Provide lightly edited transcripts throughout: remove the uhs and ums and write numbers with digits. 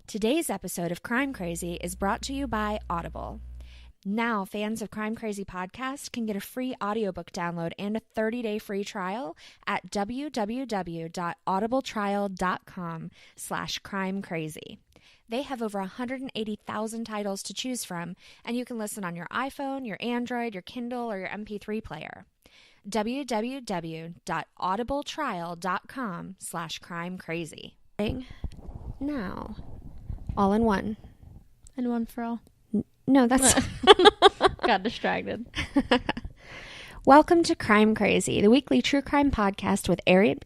Today's episode of Crime Crazy is brought to you by Audible. Now, fans of Crime Crazy Podcast can get a free audiobook download and a 30-day free trial at www.audibletrial.com/crimecrazy. They have over 180,000 titles to choose from, and you can listen on your iPhone, your Android, your Kindle, or your MP3 player. www.audibletrial.com/crimecrazy. Now, all in one. And one for all. No, that's... Got distracted. Welcome to Crime Crazy, the weekly true crime podcast with Eryn...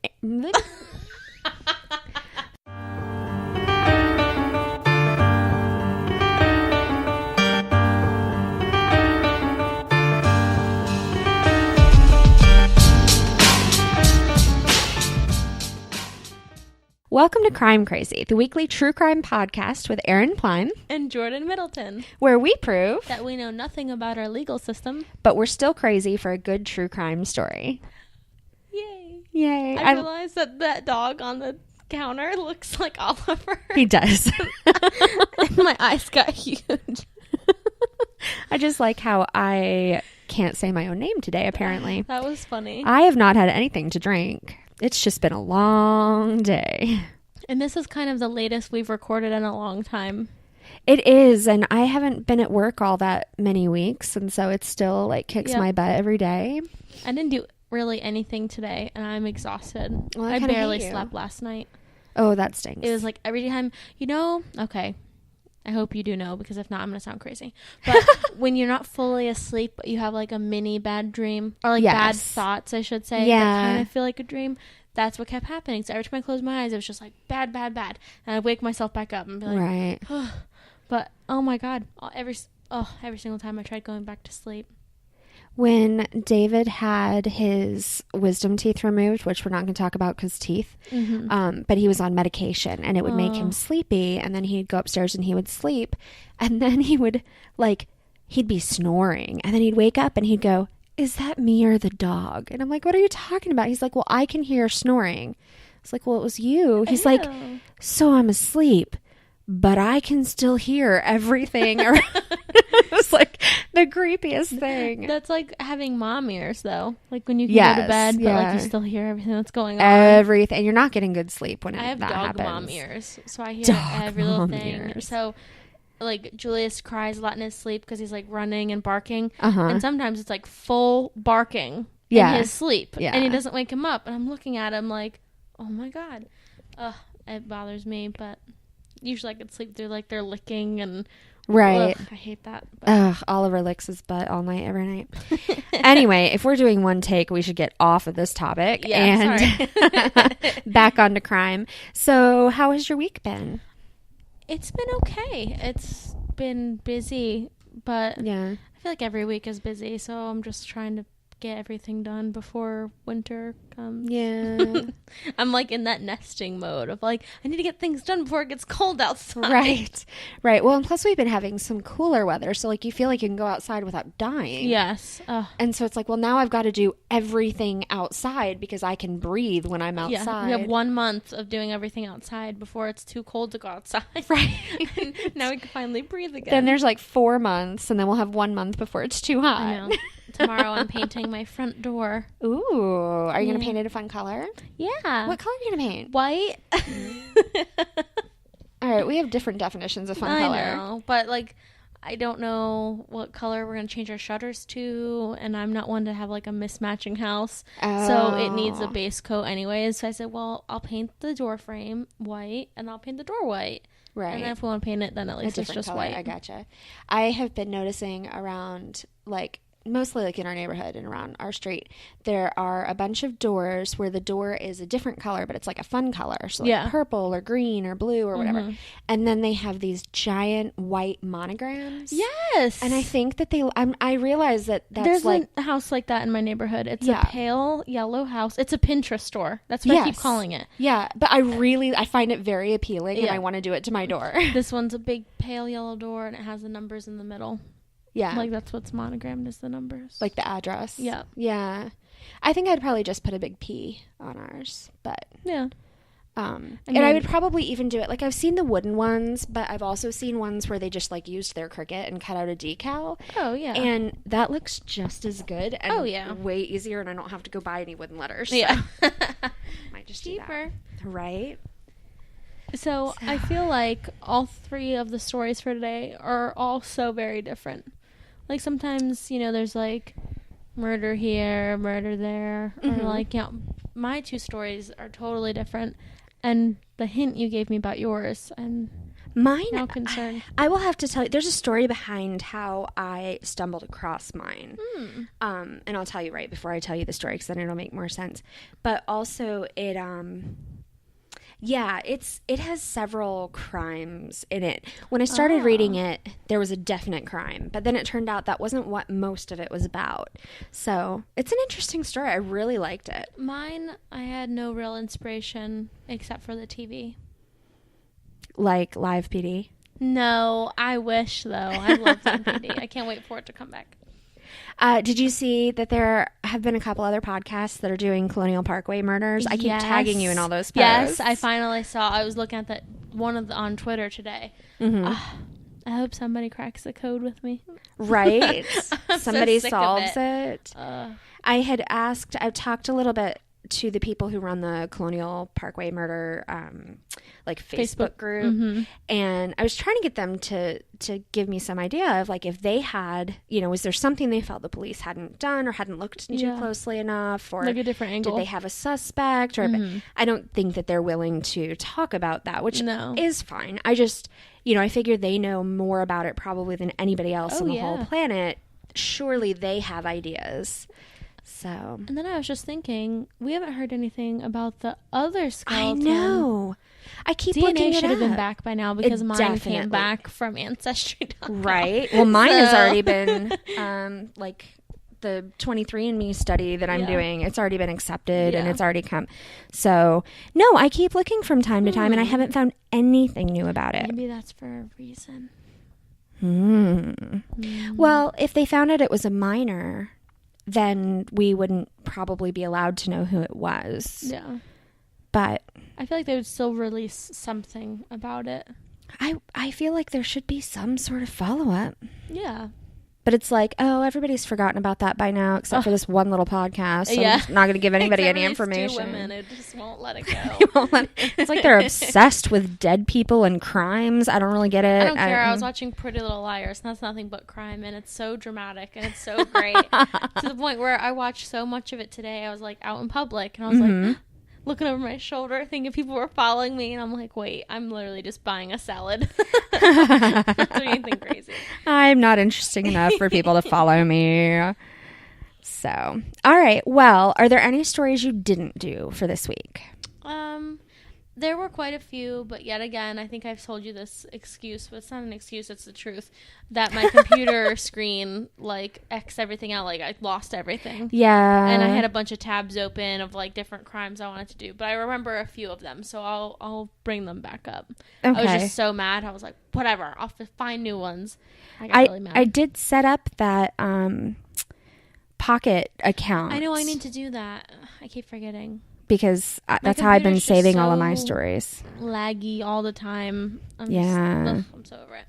Welcome to Crime Crazy, the weekly true crime podcast with Eryn Plein and Jordan Middleton, where we prove that we know nothing about our legal system, but we're still crazy for a good true crime story. Yay. Yay. I realized that dog on the counter looks like Oliver. He does. And my eyes got huge. I just like how I can't say my own name today, apparently. That was funny. I have not had anything to drink. It's just been a long day. And this is kind of the latest we've recorded in a long time. It is, and I haven't been at work all that many weeks, and so it still like kicks my butt every day. I didn't do really anything today, and I'm exhausted. Well, I barely slept last night. Oh, that stinks. It was like every time, okay. I hope you do know, because if not, I'm going to sound crazy. But when you're not fully asleep, but you have like a mini bad dream, or like bad thoughts, I should say, that kind of feel like a dream, that's what kept happening. So every time I closed my eyes, it was just like bad. And I'd wake myself back up and be like, right. Oh. But oh my God, every single time I tried going back to sleep. When David had his wisdom teeth removed, which we're not going to talk about because teeth, but he was on medication and it would make him sleepy, and then he'd go upstairs and he would sleep, and then he would he'd be snoring, and then he'd wake up and he'd go, "Is that me or the dog?" And I'm like, "What are you talking about?" He's like, "Well, I can hear snoring." I was like, "Well, it was you." He's like, "So I'm asleep, but I can still hear everything." It was like the creepiest thing. That's like having mom ears, though. Like when you can go to bed, but like you still hear everything that's going on. Everything. You're not getting good sleep when I have that dog happens. mom ears, so I hear dog every little thing. Ears. So, like Julius cries a lot in his sleep because he's like running and barking, and sometimes it's like full barking in his sleep, and he doesn't wake him up. And I'm looking at him like, oh my God, it bothers me, but usually I could sleep through like their licking and. Right. Ugh, I hate that. Oliver licks his butt all night, every night. Anyway, if we're doing one take, we should get off of this topic and back onto crime. So how has your week been? It's been okay. It's been busy, but I feel like every week is busy, so I'm just trying to get everything done before winter comes. Yeah. I'm like in that nesting mode of like, I need to get things done before it gets cold outside. Right. Well, and plus we've been having some cooler weather, so like you feel like you can go outside without dying. Yes. And so it's like, well, now I've got to do everything outside because I can breathe when I'm outside. Yeah. We have 1 month of doing everything outside before it's too cold to go outside. Right. And now we can finally breathe again. Then there's like 4 months, and then we'll have 1 month before it's too hot. I know. Tomorrow I'm painting my front door. Ooh. Are you going to paint it a fun color? Yeah. What color are you going to paint? White. All right. We have different definitions of fun color. I know. But like, I don't know what color we're going to change our shutters to. And I'm not one to have like a mismatching house. Oh. So it needs a base coat anyways. So I said, well, I'll paint the door frame white and I'll paint the door white. Right. And then if we want to paint it, then at least it's just color. white. I gotcha. I have been noticing around like mostly like in our neighborhood and around our street, there are a bunch of doors where the door is a different color, but it's like a fun color. So like purple or green or blue or whatever. Mm-hmm. And then they have these giant white monograms. Yes. And I think that I realize that that's There's like a house like that in my neighborhood. It's a pale yellow house. It's a Pinterest store. That's what I keep calling it. Yeah. But I find it very appealing and I want to do it to my door. This one's a big pale yellow door and it has the numbers in the middle. Yeah. Like, that's what's monogrammed is the numbers. Like the address. Yeah. Yeah. I think I'd probably just put a big P on ours, but... Yeah. And I would probably even do it. Like, I've seen the wooden ones, but I've also seen ones where they just, like, used their Cricut and cut out a decal. Oh, yeah. And that looks just as good and way easier, and I don't have to go buy any wooden letters. So. Yeah. Might just cheaper. Do that. Right? So, I feel like all three of the stories for today are all so very different. Like, sometimes, you know, there's, like, murder here, murder there. Or, like, you know, my two stories are totally different. And the hint you gave me about yours, I'm now concerned. I will have to tell you, there's a story behind how I stumbled across mine. And I'll tell you right before I tell you the story, because then it'll make more sense. But also, it has several crimes in it. When I started reading it, there was a definite crime. But then it turned out that wasn't what most of it was about. So it's an interesting story. I really liked it. Mine, I had no real inspiration except for the TV. Like Live PD? No, I wish, though. I love Live PD. I can't wait for it to come back. Did you see that there have been a couple other podcasts that are doing Colonial Parkway murders? I keep tagging you in all those posts. Yes, I finally saw. I was looking at that one on Twitter today. I hope somebody cracks the code with me. Right? Somebody solves it. I've talked a little bit to the people who run the Colonial Parkway murder like Facebook group, and I was trying to get them to give me some idea of, like, if they had, you know, was there something they felt the police hadn't done or hadn't looked into closely enough, or like a different angle. Did they have a suspect? Or I don't think that they're willing to talk about that, which is fine. I just, you know, I figure they know more about it probably than anybody else on the whole planet. Surely they have ideas. So. And then I was just thinking, we haven't heard anything about the other skeleton. I know. I keep DNA looking it should up. have been back by now, because mine came back from Ancestry.com. Right. Well, mine has already been, like, the 23andMe study that I'm doing. It's already been accepted and it's already come. So, no, I keep looking from time to time, and I haven't found anything new about it. Maybe that's for a reason. Well, if they found out it was a minor, then we wouldn't probably be allowed to know who it was. Yeah. But I feel like they would still release something about it. I feel like there should be some sort of follow-up. Yeah. But it's like, oh, everybody's forgotten about that by now, except for this one little podcast. So I'm not going to give anybody any information. Two women, it just won't let it go. It's like they're obsessed with dead people and crimes. I don't really get it. I don't care. I was watching Pretty Little Liars, and that's nothing but crime, and it's so dramatic, and it's so great. To the point where I watched so much of it today. I was, like, out in public, and I was like, looking over my shoulder, thinking people were following me, and I'm like, wait, I'm literally just buying a salad. Not doing anything crazy. I'm not interesting enough for people to follow me. So, all right. Well, are there any stories you didn't do for this week? There were quite a few, but yet again, I think I've told you this excuse, but it's not an excuse, it's the truth, that my computer screen, like, X'd everything out, like, I lost everything. Yeah. And I had a bunch of tabs open of, like, different crimes I wanted to do, but I remember a few of them, so I'll bring them back up. Okay. I was just so mad. I was like, whatever, I'll find new ones. I got really mad. I did set up that Pocket account. I know, I need to do that. I keep forgetting. Because that's how I've been saving all of my stories. Laggy all the time. I'm so over it.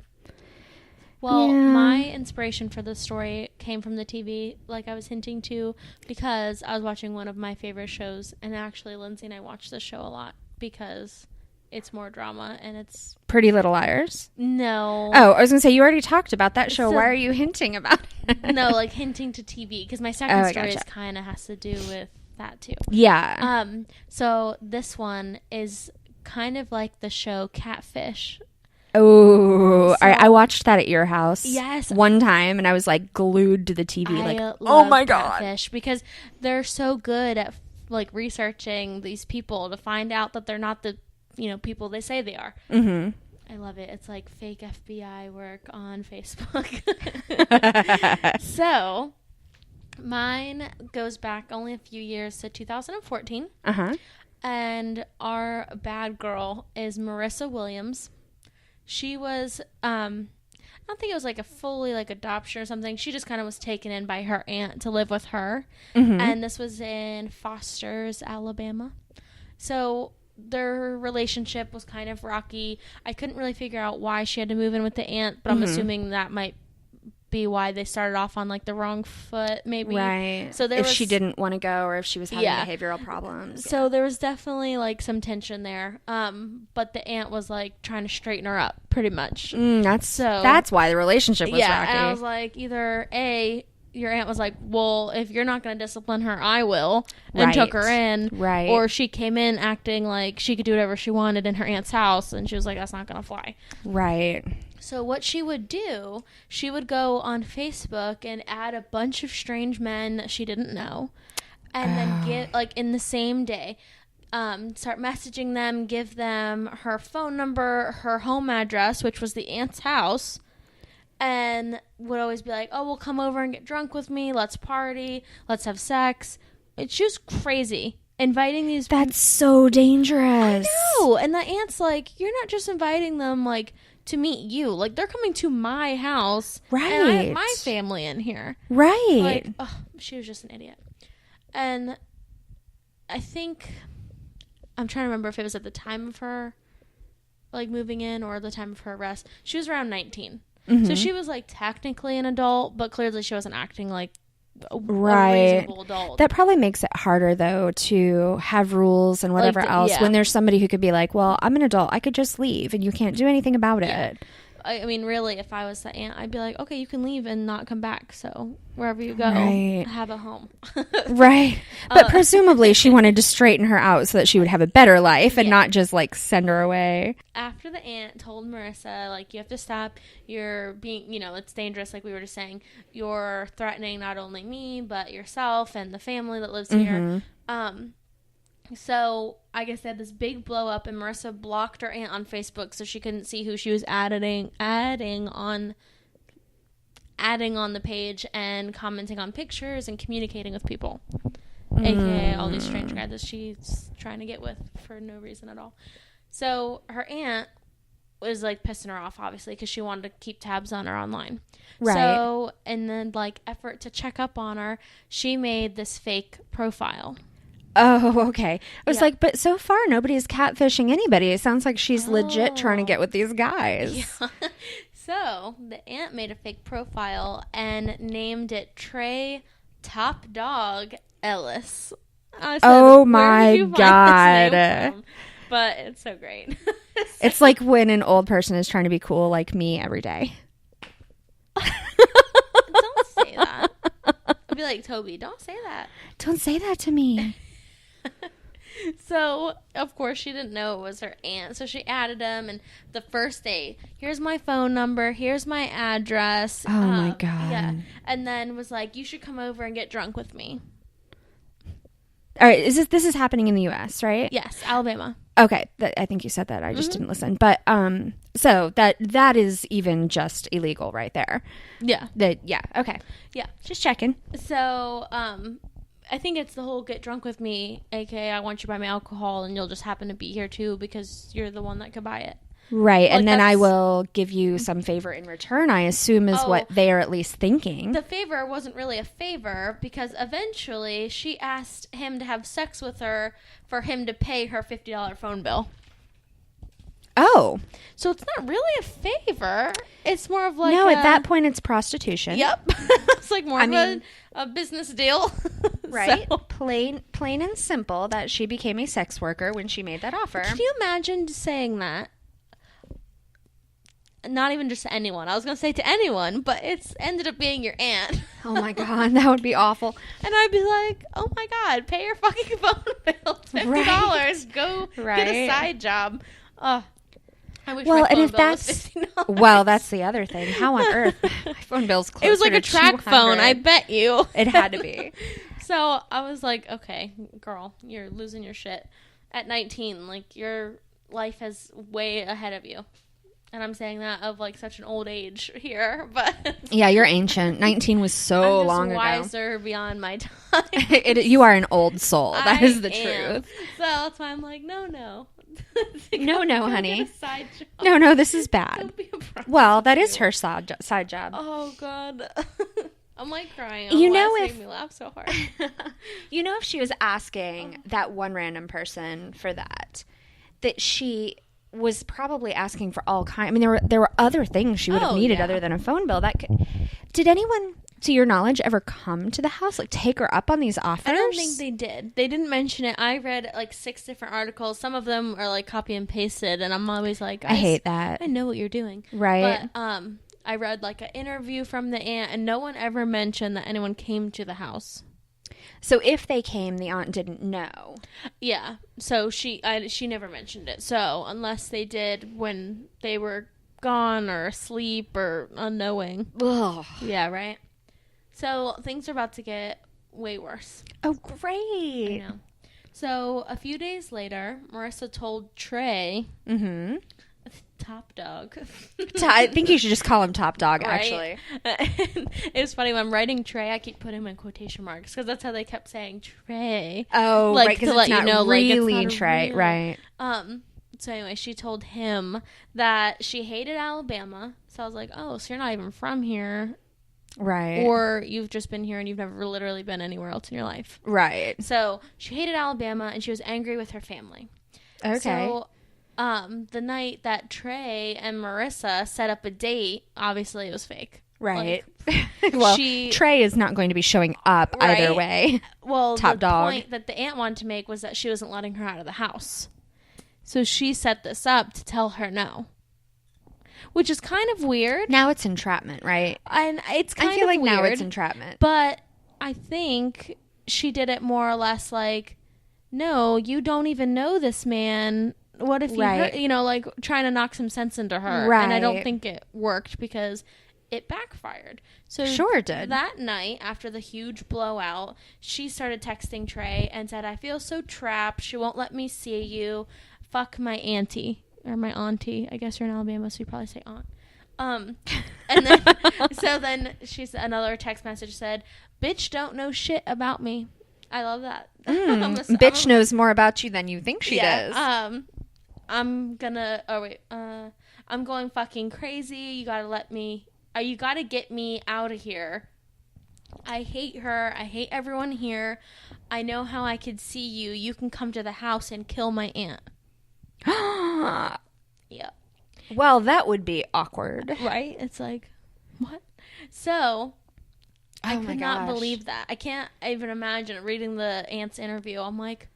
Well, my inspiration for this story came from the TV, like I was hinting to, because I was watching one of my favorite shows, and actually Lindsay and I watch this show a lot because it's more drama, and it's... Pretty Little Liars? No. Oh, I was going to say, you already talked about that show. Why are you hinting about it? No, like hinting to TV, because my second story kind of has to do with that too. Yeah. So this one is kind of like the show Catfish. Oh, I watched that at your house. Yes. One time, and I was like glued to the TV, oh my God. Catfish, because they're so good at, like, researching these people to find out that they're not the, you know, people they say they are. I love it. It's like fake FBI work on Facebook. So mine goes back only a few years to 2014. And our bad girl is Marissa Williams. She was, I don't think it was like a fully like adoption or something. She just kind of was taken in by her aunt to live with her. And this was in Foster's, Alabama. So their relationship was kind of rocky. I couldn't really figure out why she had to move in with the aunt, but I'm assuming that might be why they started off on like the wrong foot, maybe. Right. So if she didn't want to go, or if she was having behavioral problems. So there was definitely like some tension there. But the aunt was like trying to straighten her up, pretty much. That's why the relationship was rocky. And I was like, either A, your aunt was like, well, if you're not going to discipline her, I will, and took her in. Right. Or she came in acting like she could do whatever she wanted in her aunt's house, and she was like, that's not going to fly. Right. So what she would do, she would go on Facebook and add a bunch of strange men that she didn't know, and then get, like, in the same day, start messaging them, give them her phone number, her home address, which was the aunt's house, and would always be like, oh, well, come over and get drunk with me. Let's party. Let's have sex. It's just crazy. Inviting these... That's so dangerous. I know. And the aunt's like, you're not just inviting them, like, to meet you. Like, they're coming to my house. Right. And I have my family in here. Right. Like, oh, she was just an idiot. And I think... I'm trying to remember if it was at the time of her, like, moving in or the time of her arrest. She was around 19. Mm-hmm. So she was, like, technically an adult, but clearly she wasn't acting like a reasonable adult. That probably makes it harder, though, to have rules and whatever else when there's somebody who could be like, well, I'm an adult. I could just leave, and you can't do anything about it. I mean, really, if I was the aunt, I'd be like, okay, you can leave and not come back. So wherever you go, have a home. Right. But presumably she wanted to straighten her out so that she would have a better life and not just, like, send her away. After the aunt told Marissa, like, you have to stop. You're being, you know, it's dangerous, like we were just saying. You're threatening not only me, but yourself and the family that lives here. So I guess they had this big blow up, and Marissa blocked her aunt on Facebook so she couldn't see who she was adding on the page and commenting on pictures and communicating with people, aka all these strange guys that she's trying to get with for no reason at all. So her aunt was like pissing her off, obviously, because she wanted to keep tabs on her online. Right. So in the like effort to check up on her, she made this fake profile. Oh, okay. I was like, but so far nobody's catfishing anybody. It sounds like she's legit trying to get with these guys. Yeah. So the aunt made a fake profile and named it Trey Top Dog Ellis. I said, oh my God. But it's so great. It's like when an old person is trying to be cool like me every day. Don't say that. I'd be like, Toby, don't say that. Don't say that to me. So, of course, she didn't know it was her aunt. So she added him, and the first day, here's my phone number, here's my address. Oh, my God. Yeah. And then was like, you should come over and get drunk with me. All right. This is happening in the U.S., right? Yes, Alabama. Okay. I think you said that. I just didn't listen. But so that is even just illegal right there. Yeah. Okay. Yeah. Just checking. So, I think it's the whole get drunk with me, aka I want you to buy me alcohol and you'll just happen to be here too because you're the one that could buy it. Right. Like, and then I will give you some favor in return, I assume is what they are at least thinking. The favor wasn't really a favor because eventually she asked him to have sex with her for him to pay her $50 phone bill. Oh. So it's not really a favor. It's more of like no, at that point it's prostitution. Yep. It's like more of a business deal. Right. So. Plain and simple that she became a sex worker when she made that offer. Can you imagine saying that? Not even just to anyone. I was going to say to anyone, but it's ended up being your aunt. Oh my God, that would be awful. And I'd be like, oh my God, pay your fucking phone bill. $50. Right. Go get a side job. I wish my phone bill was $50. Well, that's the other thing. How on earth? My phone bill's closer. It was like a track phone, I bet you. It had to be. So I was like, okay, girl, you're losing your shit. At 19, like, your life is way ahead of you. And I'm saying that of, like, such an old age here, but... Yeah, you're ancient. 19 was so long ago. I'm just wiser beyond my time. You are an old soul. That is the truth. So that's why I'm like, no. No, honey. Side job. No, this is bad. Don't be a well, that is her side job. Oh, God. I'm, like, crying. You know, made me laugh so hard. You know, if she was asking that one random person for that, that she was probably asking for all kinds. I mean, there were other things she would have needed other than a phone bill. Did anyone, to your knowledge, ever come to the house, like take her up on these offers? I don't think they did. They didn't mention it. I read like 6 different articles. Some of them are like copy and pasted, and I'm always like, I hate that. I know what you're doing, right? But I read like an interview from the aunt, and no one ever mentioned that anyone came to the house. So if they came, the aunt didn't know. Yeah. So she never mentioned it. So unless they did when they were gone or asleep or unknowing. Ugh. Yeah, right? So things are about to get way worse. Oh, great. I know. So a few days later, Marissa told Trey, Top Dog. I think you should just call him Top Dog, right? actually. It was funny. When I'm writing Trey, I keep putting him in quotation marks because that's how they kept saying Trey. Oh, like, right, because to let it's you know, really like, it's not Trey, real. right. So anyway, she told him that she hated Alabama. So I was like, oh, so you're not even from here. Right. Or you've just been here and you've never literally been anywhere else in your life. Right. So she hated Alabama and she was angry with her family. Okay. So the night that Trey and Marissa set up a date, obviously it was fake. Right. Like, well, Trey is not going to be showing up either way. Well, Top dog. The point that the aunt wanted to make was that she wasn't letting her out of the house. So she set this up to tell her no. Which is kind of weird. Now it's entrapment, right? And it's kind of weird. I feel like now it's entrapment. But I think she did it more or less like, no, you don't even know this man. What if you hurt, like trying to knock some sense into her. Right. And I don't think it worked because it backfired. So sure it did. That night, after the huge blowout, she started texting Trey and said, I feel so trapped. She won't let me see you. Fuck my auntie. Or my auntie. I guess you're in Alabama, so you probably say aunt. And then, so then another text message said, bitch don't know shit about me. I love that. Bitch knows more about you than you think she does. I'm going fucking crazy. You gotta get me out of here. I hate her. I hate everyone here. I know how I could see you. You can come to the house and kill my aunt. Yeah. Well, that would be awkward. Right? It's like, what? So, I could not believe that. I can't even imagine reading the aunt's interview. I'm like,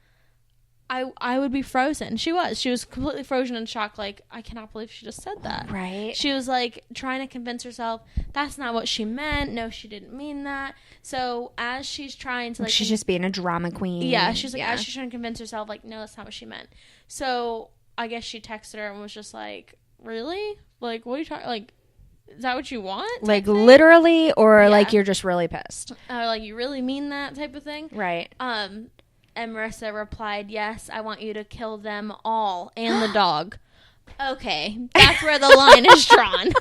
I would be frozen. She was completely frozen in shock. Like, I cannot believe she just said that. Right. She was like trying to convince herself that's not what she meant. No, she didn't mean that. So as she's trying to she's just being a drama queen. Yeah. She's like, as she's trying to convince herself, like, no, that's not what she meant. So I guess she texted her and was just like, really? Like, what are you talking? Like, is that what you want? Like literally, or like you're just really pissed? Or like you really mean that type of thing? Right. And Marissa replied, yes, I want you to kill them all and the dog. Okay, that's where the line is drawn.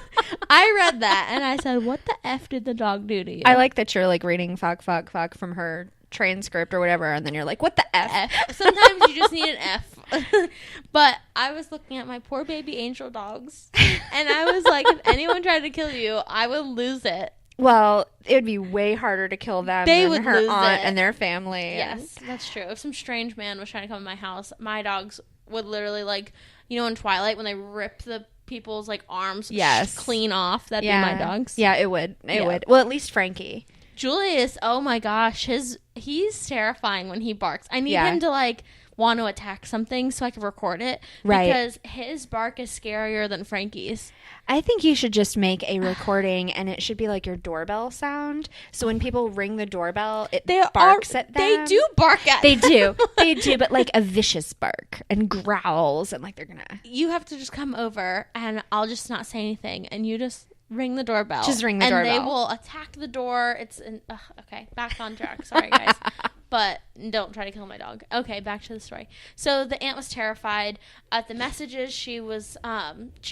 I read that and I said, what the F did the dog do to you? I like that you're like reading fuck from her transcript or whatever, and then you're like, what the F? Sometimes you just need an F. But I was looking at my poor baby angel dogs, and I was like, if anyone tried to kill you, I would lose it. Well, it would be way harder to kill them than her aunt and their family. Yes, that's true. If some strange man was trying to come to my house, my dogs would literally, like, in Twilight when they rip the people's like arms clean off, that'd be my dogs. Yeah, it would. It would. Well, at least Frankie. Julius, oh my gosh, he's terrifying when he barks. I need him to like want to attack something so I can record it. Right. Because his bark is scarier than Frankie's. I think you should just make a recording and it should be like your doorbell sound. So when people ring the doorbell, it barks at them. They do bark at them. They do, but like a vicious bark and growls and like they're gonna. You have to just come over and I'll just not say anything and you just ring the doorbell. Just ring the doorbell. And they will attack the door. Okay, back on track. Sorry, guys. But don't try to kill my dog. Okay, back to the story. So the aunt was terrified at the messages. She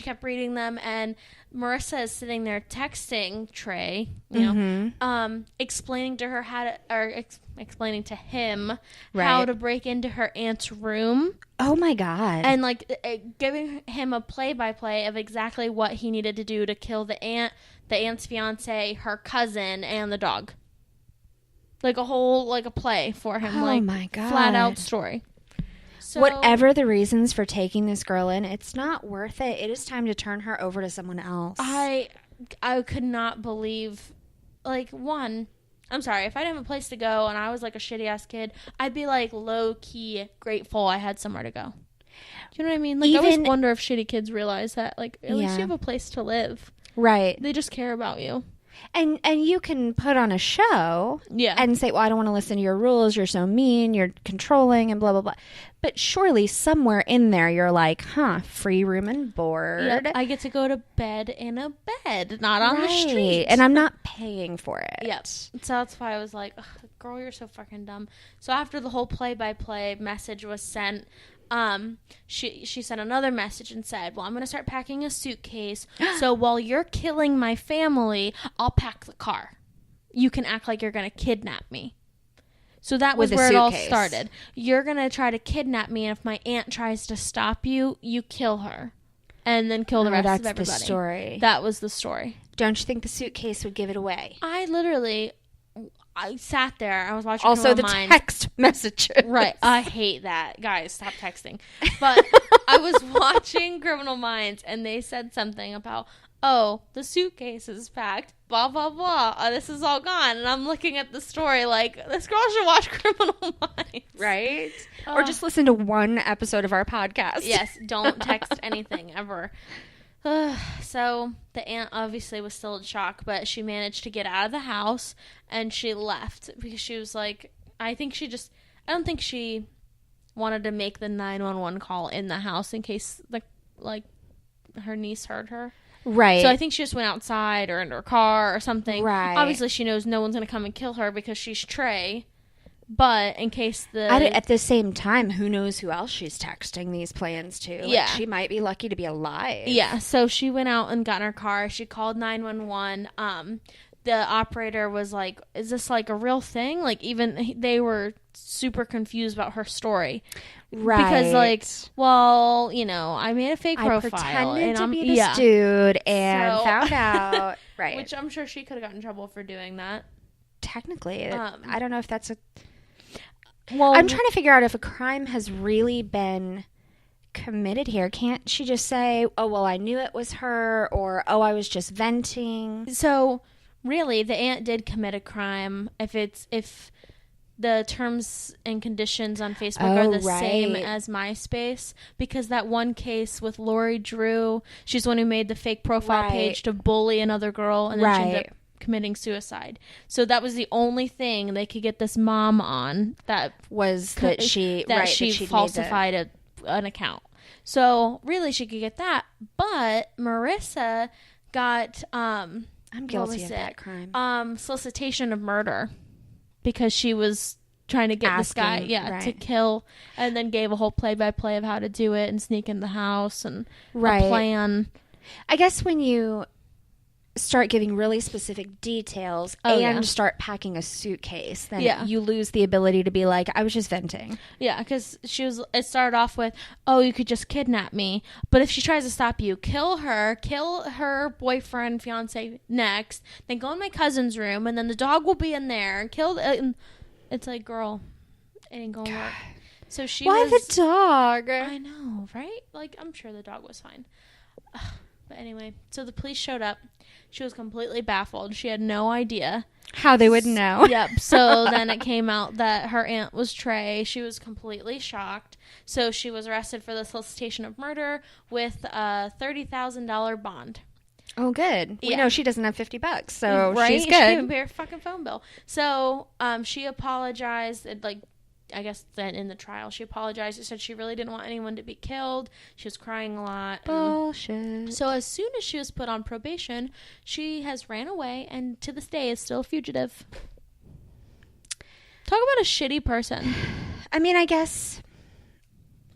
kept reading them, and Marissa is sitting there texting Trey, explaining to her explaining to him how to break into her aunt's room. Oh my God. And like giving him a play-by-play of exactly what he needed to do to kill the aunt's fiance, her cousin, and the dog. Like a whole, like a play for him. Oh like, my God. Flat out story. So whatever the reasons for taking this girl in, it's not worth it. It is time to turn her over to someone else. I could not believe, like, one, I'm sorry, if I didn't have a place to go and I was like a shitty ass kid, I'd be like low key grateful I had somewhere to go. Do you know what I mean? Like, I always wonder if shitty kids realize that, like, at least you have a place to live. Right. They just care about you. And you can put on a show and say, well, I don't want to listen to your rules. You're so mean. You're controlling and blah, blah, blah. But surely somewhere in there you're like, free room and board. Yep, I get to go to bed in a bed, not on the street. And I'm not paying for it. Yep. So that's why I was like, girl, you're so fucking dumb. So after the whole play-by-play message was sent, she sent another message and said, well, I'm going to start packing a suitcase. So while you're killing my family, I'll pack the car. You can act like you're going to kidnap me. So that was where it all started. You're going to try to kidnap me, and if my aunt tries to stop you, you kill her. And then kill the rest of everybody. That's the story. That was the story. Don't you think the suitcase would give it away? I sat there. I was watching also Criminal the Minds. Text messages. Right. I hate that. Guys, stop texting. But I was watching Criminal Minds, and they said something about, the suitcase is packed, blah, blah, blah. This is all gone. And I'm looking at the story like, this girl should watch Criminal Minds. Right? Or just listen to one episode of our podcast. Yes. Don't text anything ever. So the aunt obviously was still in shock, but she managed to get out of the house and she left because she was like, I don't think she wanted to make the 911 call in the house in case her niece heard her. Right. So I think she just went outside or in her car or something. Right. Obviously she knows no one's going to come and kill her because she's Trey. But in case at the same time, who knows who else she's texting these plans to? Yeah. She might be lucky to be alive. Yeah. So she went out and got in her car. She called 911. The operator was like, is this like a real thing? Like, even they were super confused about her story. Right. Because, like, well, I made a fake profile. Pretended to be this dude and found out. Right. Which I'm sure she could have gotten in trouble for doing that. Technically. I don't know if that's Well, I'm trying to figure out if a crime has really been committed here. Can't she just say, oh, well, I knew it was her, or, oh, I was just venting? So, really, the aunt did commit a crime if the terms and conditions on Facebook are the same as MySpace, because that one case with Lori Drew, she's the one who made the fake profile page to bully another girl, and then she ended up committing suicide. So that was the only thing they could get this mom on, that she falsified an account. So really she could get that, but Marissa got I'm guilty of that crime. Solicitation of murder, because she was trying to get this guy to kill, and then gave a whole play-by-play of how to do it and sneak in the house and a plan. I guess when you start giving really specific details start packing a suitcase, then you lose the ability to be like, I was just venting. Yeah, because it started off with, you could just kidnap me, but if she tries to stop you, kill her boyfriend, fiance next, then go in my cousin's room, and then the dog will be in there, and kill it's like, girl, it ain't gonna work. So Why the dog? I know, right? Like, I'm sure the dog was fine. But anyway, so the police showed up. She was completely baffled. She had no idea how they would know. Yep. So then it came out that her aunt was Trey. She was completely shocked. So she was arrested for the solicitation of murder with a $30,000 bond. Oh, good. We know she doesn't have $50, so she's good. She can't even pay her fucking phone bill. So she apologized. I guess then in the trial, she apologized. She said she really didn't want anyone to be killed. She was crying a lot. Bullshit. So as soon as she was put on probation, she has ran away and to this day is still a fugitive. Talk about a shitty person. I mean, I guess,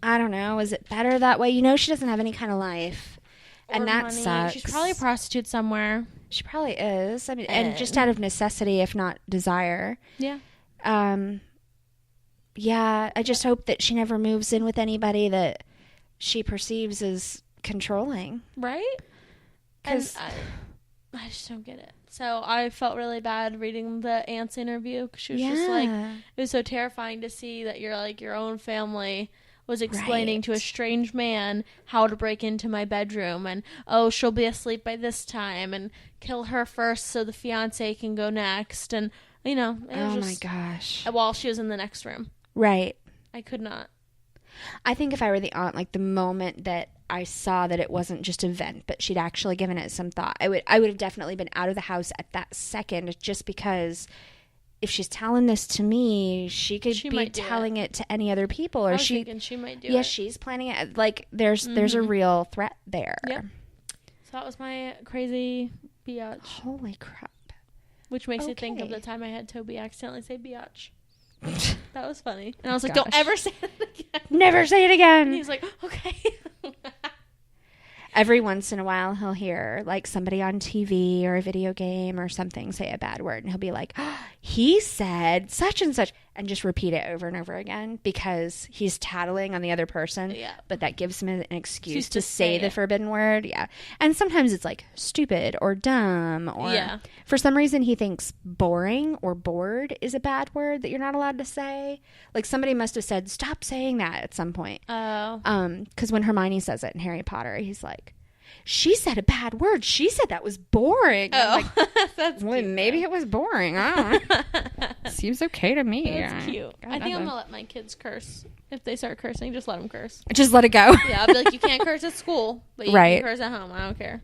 I don't know. Is it better that way? She doesn't have any kind of life. And that money. Sucks. She's probably a prostitute somewhere. She probably is. I mean, and just out of necessity, if not desire. Yeah. Yeah, I just hope that she never moves in with anybody that she perceives as controlling. Right? Because I just don't get it. So I felt really bad reading the aunt's interview, because she was just like, it was so terrifying to see that your own family was explaining to a strange man how to break into my bedroom, and she'll be asleep by this time, and kill her first so the fiance can go next, and it was my gosh, while she was in the next room. Right. I could not. I think if I were the aunt, like the moment that I saw that it wasn't just a vent, but she'd actually given it some thought, I would have definitely been out of the house at that second, just because if she's telling this to me, she could be telling it to any other people, or she might do it. Yeah, she's planning it. Like there's a real threat there. Yep. So that was my crazy biatch. Holy crap. Which makes me think of the time I had Toby accidentally say biatch. That was funny. And I was like, don't ever say it again. Never say it again. And he's like, okay. Every once in a while, he'll hear like somebody on TV or a video game or something say a bad word, and he'll be like, oh, he said such and such, and just repeat it over and over again because he's tattling on the other person. Yeah. But that gives him an excuse to say the forbidden word. Yeah. And sometimes it's like stupid or dumb, or for some reason he thinks boring or bored is a bad word that you're not allowed to say. Like somebody must have said, stop saying that at some point. Oh. Because when Hermione says it in Harry Potter, he's like, she said a bad word. She said that was boring. Oh, like, that's well, cute. Maybe it was boring. I don't know. Seems okay to me. That's cute. I think I'm going to let my kids curse. If they start cursing, just let them curse. Just let it go. Yeah, I'll be like, you can't curse at school, but you can curse at home. I don't care.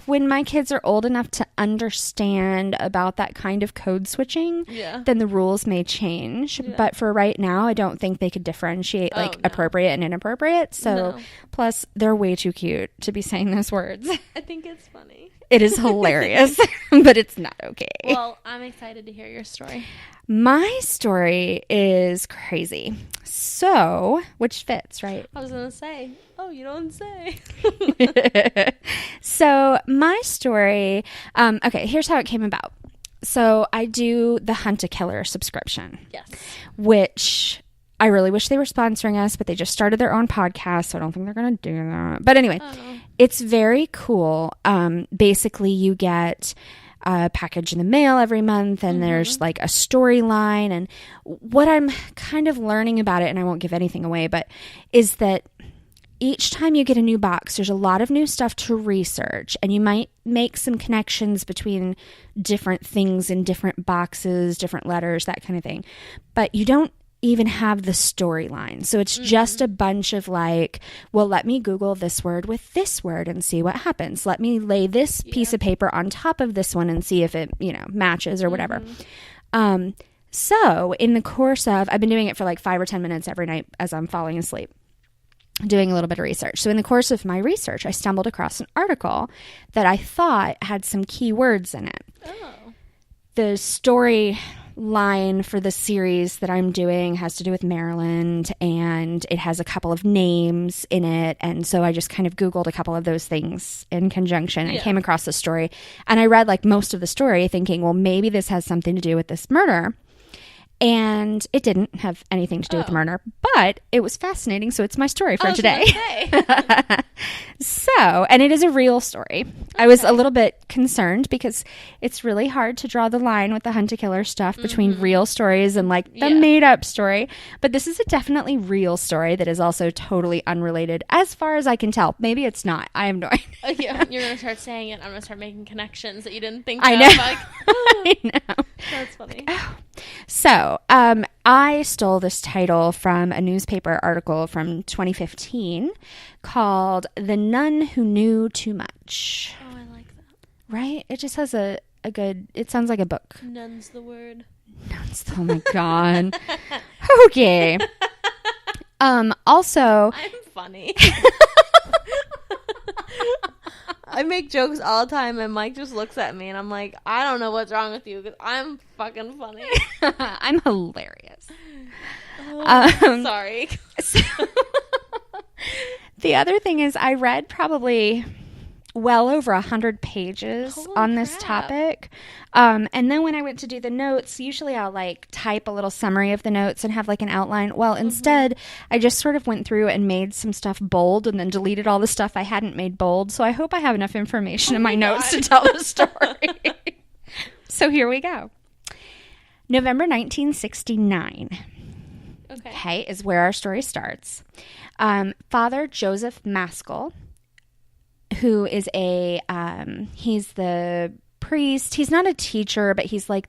When my kids are old enough to understand about that kind of code switching, then the rules may change. Yeah. But for right now, I don't think they could differentiate appropriate and inappropriate. So plus they're way too cute to be saying those words. I think it's funny. It is hilarious, but it's not okay. Well, I'm excited to hear your story. My story is crazy. So, which fits, right? I was going to say, you don't say. So, my story, okay, here's how it came about. So, I do the Hunt a Killer subscription. Yes. Which I really wish they were sponsoring us, but they just started their own podcast, so I don't think they're going to do that. But anyway, it's very cool. Basically, you get a package in the mail every month, and there's like a storyline. And what I'm kind of learning about it, and I won't give anything away, but is that each time you get a new box, there's a lot of new stuff to research, and you might make some connections between different things in different boxes, different letters, that kind of thing. But you don't even have the storyline. So it's just a bunch of like, well, let me Google this word with this word and see what happens. Let me lay this piece of paper on top of this one and see if it, matches or whatever. So in the course of, I've been doing it for like 5 or 10 minutes every night as I'm falling asleep, doing a little bit of research. So in the course of my research, I stumbled across an article that I thought had some key words in it. Oh. The story line for the series that I'm doing has to do with Maryland, and it has a couple of names in it, and so I just kind of Googled a couple of those things in conjunction and came across the story, and I read like most of the story thinking, well, maybe this has something to do with this murder. And it didn't have anything to do with the murder, but it was fascinating, so it's my story for today. So, and it is a real story. Okay. I was a little bit concerned because it's really hard to draw the line with the Hunt a Killer stuff between real stories and like the made-up story. But this is a definitely real story that is also totally unrelated, as far as I can tell. Maybe it's not. I have no idea. You're going to start saying it. I'm going to start making connections that you didn't think I of. Know. Like, I know. That's funny. So, I stole this title from a newspaper article from 2015 called The Nun Who Knew Too Much. Oh, I like that. Right? It just has a good, it sounds like a book. Nun's the word. Oh my God. Okay. Also. I'm funny. I make jokes all the time, and Mike just looks at me, and I'm like, I don't know what's wrong with you, because I'm fucking funny. I'm hilarious. Sorry. So, the other thing is, I read probably well over 100 pages on this topic. And then when I went to do the notes, usually I'll like type a little summary of the notes and have like an outline. Well, instead, I just sort of went through and made some stuff bold and then deleted all the stuff I hadn't made bold. So I hope I have enough information in my notes to tell the story. So here we go. November 1969. okay, is where our story starts. Father Joseph Maskell, who is he's the priest. He's not a teacher, but he's like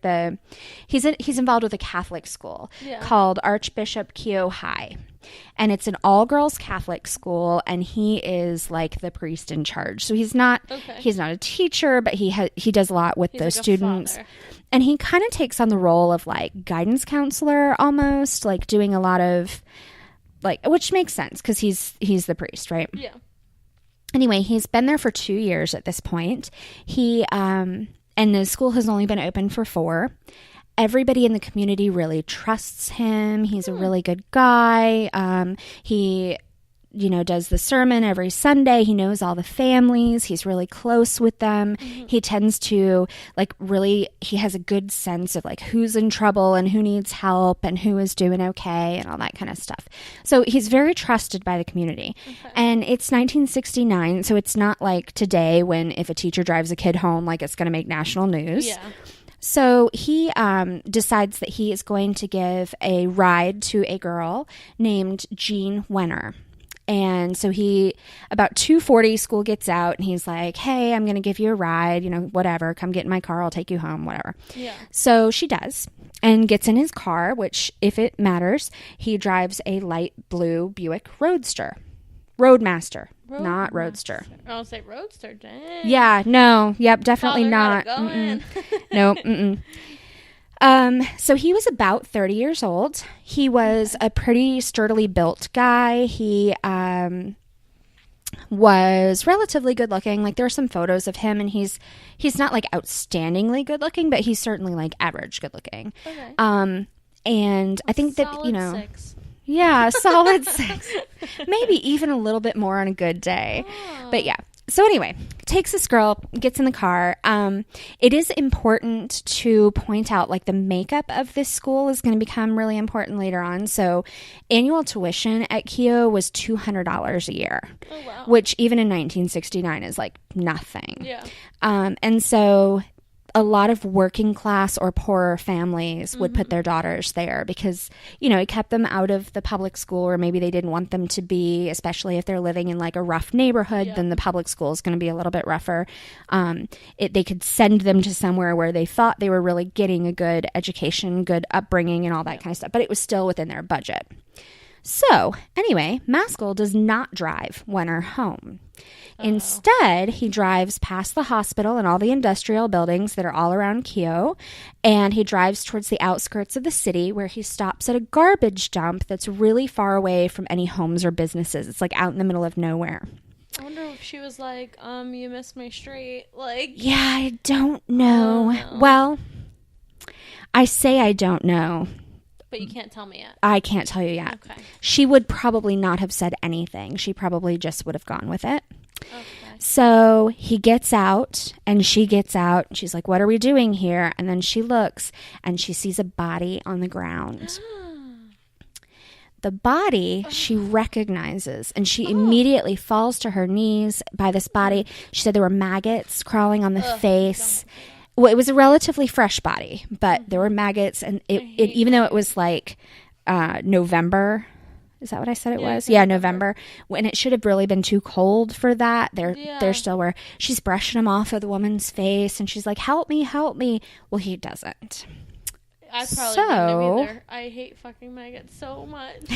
he's involved with a Catholic school called Archbishop Keogh High. And it's an all-girls Catholic school, and he is like the priest in charge. So he's not a teacher, but he does a lot with the students. And he kind of takes on the role of like guidance counselor almost, like doing a lot of like, which makes sense because he's the priest, right? Yeah. Anyway, he's been there for 2 years at this point. And the school has only been open for 4. Everybody in the community really trusts him. He's a really good guy. He, does the sermon every Sunday. He knows all the families. He's really close with them. Mm-hmm. He tends to he has a good sense of like who's in trouble and who needs help and who is doing okay and all that kind of stuff. So he's very trusted by the community. Okay. And it's 1969, so it's not like today when if a teacher drives a kid home, like it's going to make national news. Yeah. So he decides that he is going to give a ride to a girl named Jean Wenner. And so about 2:40, school gets out, and he's like, hey, I'm going to give you a ride, whatever. Come get in my car. I'll take you home, whatever. Yeah. So she does and gets in his car, which, if it matters, he drives a light blue Buick Roadster. Roadmaster, not Roadster. I'll say Roadster, dang. Yeah, no. Yep, definitely not. Nope. So he was about 30 years old. He was a pretty sturdily built guy. He was relatively good looking. Like there are some photos of him, and he's not like outstandingly good looking, but he's certainly like average good looking. Okay. And I think that, solid 6. Yeah, solid 6. Maybe even a little bit more on a good day. Oh. But yeah. So anyway, takes this girl, gets in the car. It is important to point out, like, the makeup of this school is going to become really important later on. So annual tuition at Keogh was $200 a year, which even in 1969 is like nothing. Yeah. And so a lot of working class or poorer families would put their daughters there because, it kept them out of the public school, or maybe they didn't want them to be, especially if they're living in like a rough neighborhood, then the public school is going to be a little bit rougher. They could send them to somewhere where they thought they were really getting a good education, good upbringing, and all that kind of stuff, but it was still within their budget. So anyway, Maskell does not drive Wenner home. Instead, he drives past the hospital and all the industrial buildings that are all around Keogh, and he drives towards the outskirts of the city where he stops at a garbage dump that's really far away from any homes or businesses. It's like out in the middle of nowhere. I wonder if she was like, you missed my street. Like, yeah, I don't know. Oh, no. Well, I say I don't know. But you can't tell me yet. I can't tell you yet. Okay. She would probably not have said anything. She probably just would have gone with it. Okay. So he gets out and she gets out. She's like, what are we doing here? And then she looks and she sees a body on the ground. The body she recognizes, and she immediately falls to her knees by this body. She said there were maggots crawling on the face. Well, it was a relatively fresh body, but there were maggots, and it even though it was like November. Is that what I said it was? Yeah, November. When it should have really been too cold for that. There still were. She's brushing them off of the woman's face, and she's like, help me, help me. Well, he doesn't. I probably wouldn't have either. I hate fucking maggots so much.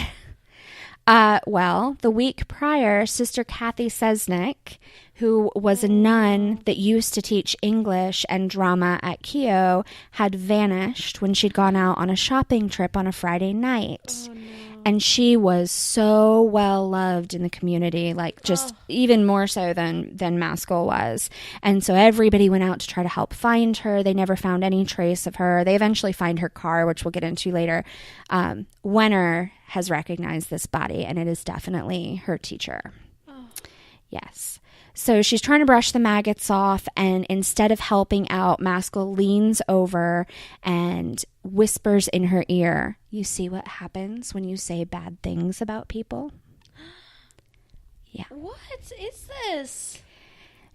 Well, the week prior, Sister Kathy Sesnick, who was a nun that used to teach English and drama at Keogh, had vanished when she'd gone out on a shopping trip on a Friday night. Oh, no. And she was so well loved in the community, like just even more so than Maskell was. And so everybody went out to try to help find her. They never found any trace of her. They eventually find her car, which we'll get into later. Wenner has recognized this body, and it is definitely her teacher. Oh. Yes. So she's trying to brush the maggots off, and instead of helping out, Maskell leans over and whispers in her ear, you see what happens when you say bad things about people? Yeah. What is this?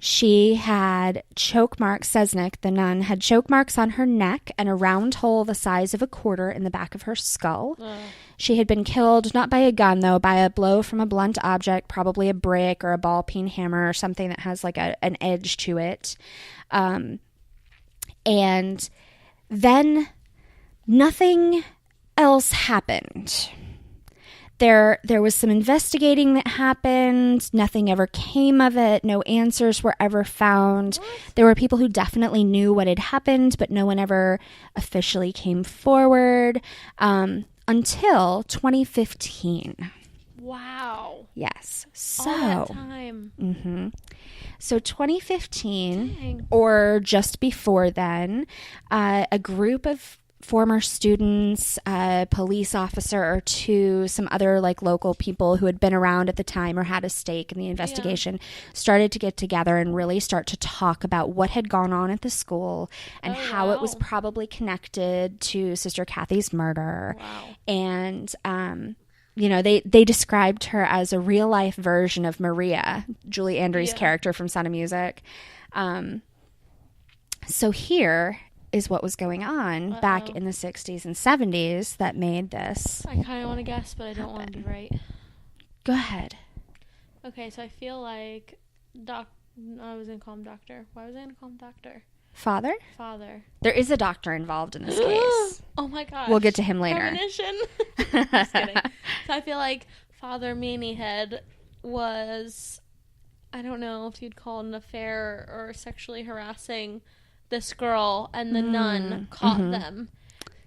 She had choke marks. Sesnick, the nun, had choke marks on her neck and a round hole the size of a quarter in the back of her skull. She had been killed, not by a gun, though, by a blow from a blunt object, probably a brick or a ball-peen hammer or something that has like an edge to it. And then nothing else happened. There was some investigating that happened. Nothing ever came of it. No answers were ever found. There were people who definitely knew what had happened, but no one ever officially came forward until 2015. Wow. Yes. So, all that time. Mm-hmm. So 2015, Dang. Or just before then, a group of former students, a police officer or two, some other like local people who had been around at the time or had a stake in the investigation started to get together and really start to talk about what had gone on at the school and how it was probably connected to Sister Kathy's murder. Wow. And, you know, they described her as a real life version of Maria, Julie Andrews' character from Sound of Music. So here is what was going on back in the 60s and 70s that made this. I kind of want to guess, but I don't want to be right. Go ahead. Okay, so I feel like I was going to call him doctor. Why was I going to call him doctor? Father? Father. There is a doctor involved in this case. Oh my gosh. We'll get to him later. Premonition. Just kidding. So I feel like Father Meanyhead was, I don't know if you'd call it an affair or sexually harassing this girl, and the nun caught them,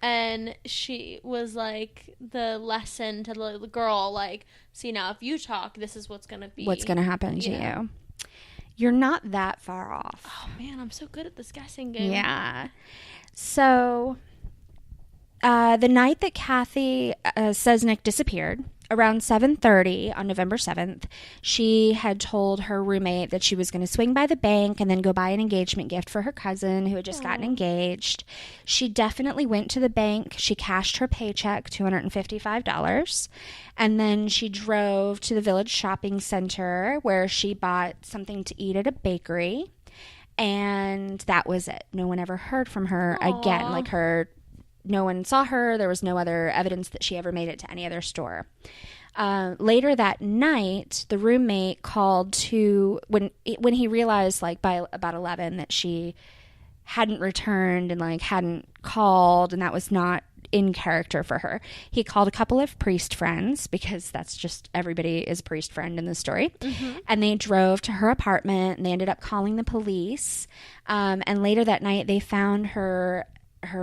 and she was like the lesson to the girl, like, see, now if you talk, this is what's gonna happen to you. You're not that far off. Oh man, I'm so good at this guessing game. Yeah. So the night that Kathy Sesnick disappeared, around 7:30 on November 7th, she had told her roommate that she was going to swing by the bank and then go buy an engagement gift for her cousin who had just gotten engaged. She definitely went to the bank. She cashed her paycheck, $255, and then she drove to the village shopping center where she bought something to eat at a bakery, and that was it. No one ever heard from her again. Like, no one saw her. There was no other evidence that she ever made it to any other store. Later that night, the roommate called to, when he realized, like, by about 11 that she hadn't returned and, like, hadn't called, and that was not in character for her. He called a couple of priest friends, because that's just, everybody is a priest friend in this story. And they drove to her apartment, and they ended up calling the police. And later that night, they found her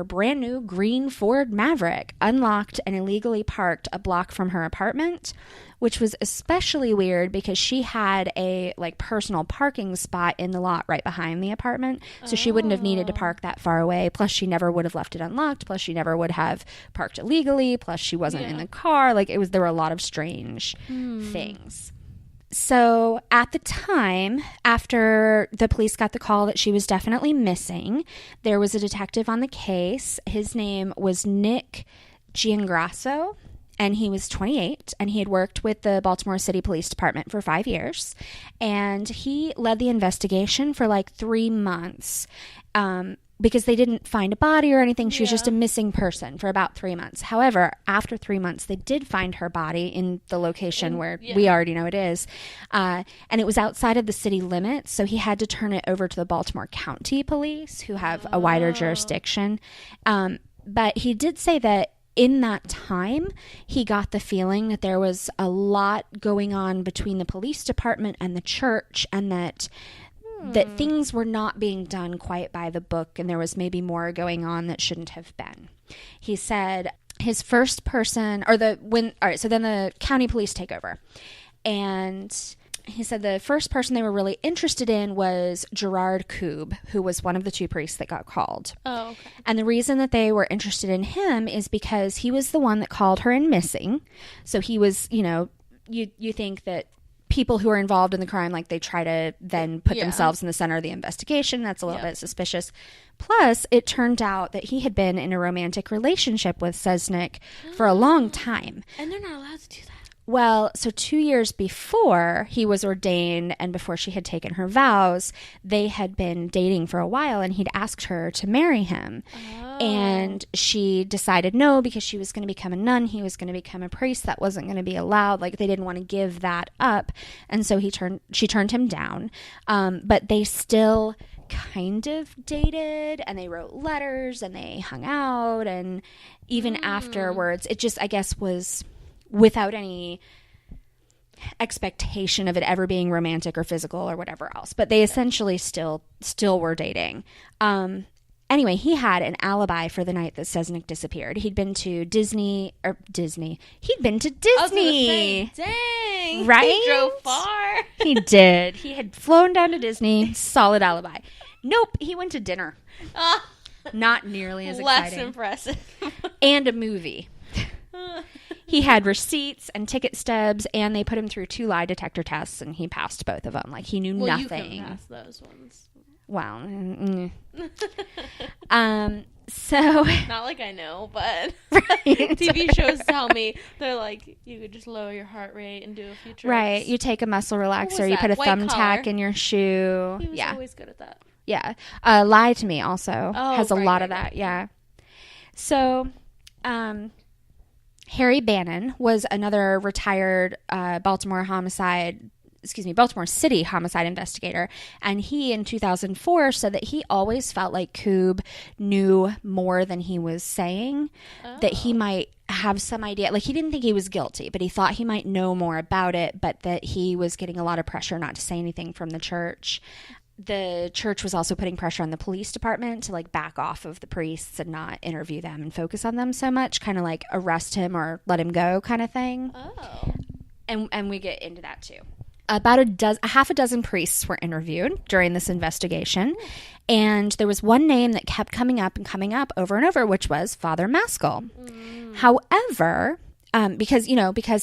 brand new green Ford Maverick unlocked and illegally parked a block from her apartment, which was especially weird because she had a like personal parking spot in the lot right behind the apartment, so she wouldn't have needed to park that far away. Plus she never would have left it unlocked, plus she never would have parked illegally, plus she wasn't in the car. Like, there were a lot of strange things. So at the time, after the police got the call that she was definitely missing, there was a detective on the case. His name was Nick Giangrasso, and he was 28, and he had worked with the Baltimore City Police Department for 5 years, and he led the investigation for like 3 months. Because they didn't find a body or anything. She was just a missing person for about 3 months. However, after 3 months, they did find her body in the location where we already know it is. And it was outside of the city limits, so he had to turn it over to the Baltimore County Police, who have a wider jurisdiction. But he did say that in that time, he got the feeling that there was a lot going on between the police department and the church, and that things were not being done quite by the book, and there was maybe more going on that shouldn't have been. He said his first person, so then the county police take over, and he said the first person they were really interested in was Gerard Koob, who was one of the two priests that got called. Oh, okay. And the reason that they were interested in him is because he was the one that called her in missing. So he was, you think that people who are involved in the crime, like, they try to then put themselves in the center of the investigation. That's a little bit suspicious. Plus, it turned out that he had been in a romantic relationship with Sesnick for a long time. And they're not allowed to do that. Well, so 2 years before he was ordained and before she had taken her vows, they had been dating for a while, and he'd asked her to marry him. Oh. And she decided no, because she was going to become a nun. He was going to become a priest. That wasn't going to be allowed. Like, they didn't want to give that up. And so she turned him down. But they still kind of dated, and they wrote letters, and they hung out. And even afterwards, it just, I guess, was without any expectation of it ever being romantic or physical or whatever else. But they essentially still were dating. Anyway, he had an alibi for the night that Sesnick disappeared. He'd been to Disney. He'd been to Disney. I was gonna say, dang. Right? He drove far. He did. He had flown down to Disney. Solid alibi. Nope. He went to dinner. Not nearly as exciting. Less impressive. And a movie. He had receipts and ticket stubs, and they put him through 2 lie detector tests, and he passed both of them. Like, he knew nothing. You couldn't pass those ones. Well, so not like I know, but right. TV shows tell me they're like, you could just lower your heart rate and do a few tricks. Right. You take a muscle relaxer, you put a thumbtack in your shoe. He was always good at that. Yeah. Lie to Me also has a lot of that. Yeah. So, Harry Bannon was another retired Baltimore City homicide investigator. And he, in 2004, said that he always felt like Koob knew more than he was saying, that he might have some idea. Like, he didn't think he was guilty, but he thought he might know more about it, but that he was getting a lot of pressure not to say anything from the church. The church was also putting pressure on the police department to, like, back off of the priests and not interview them and focus on them so much, kind of like arrest him or let him go kind of thing. Oh. And we get into that too. About a half a dozen priests were interviewed during this investigation, and there was one name that kept coming up over and over, which was Father Maskell. However, because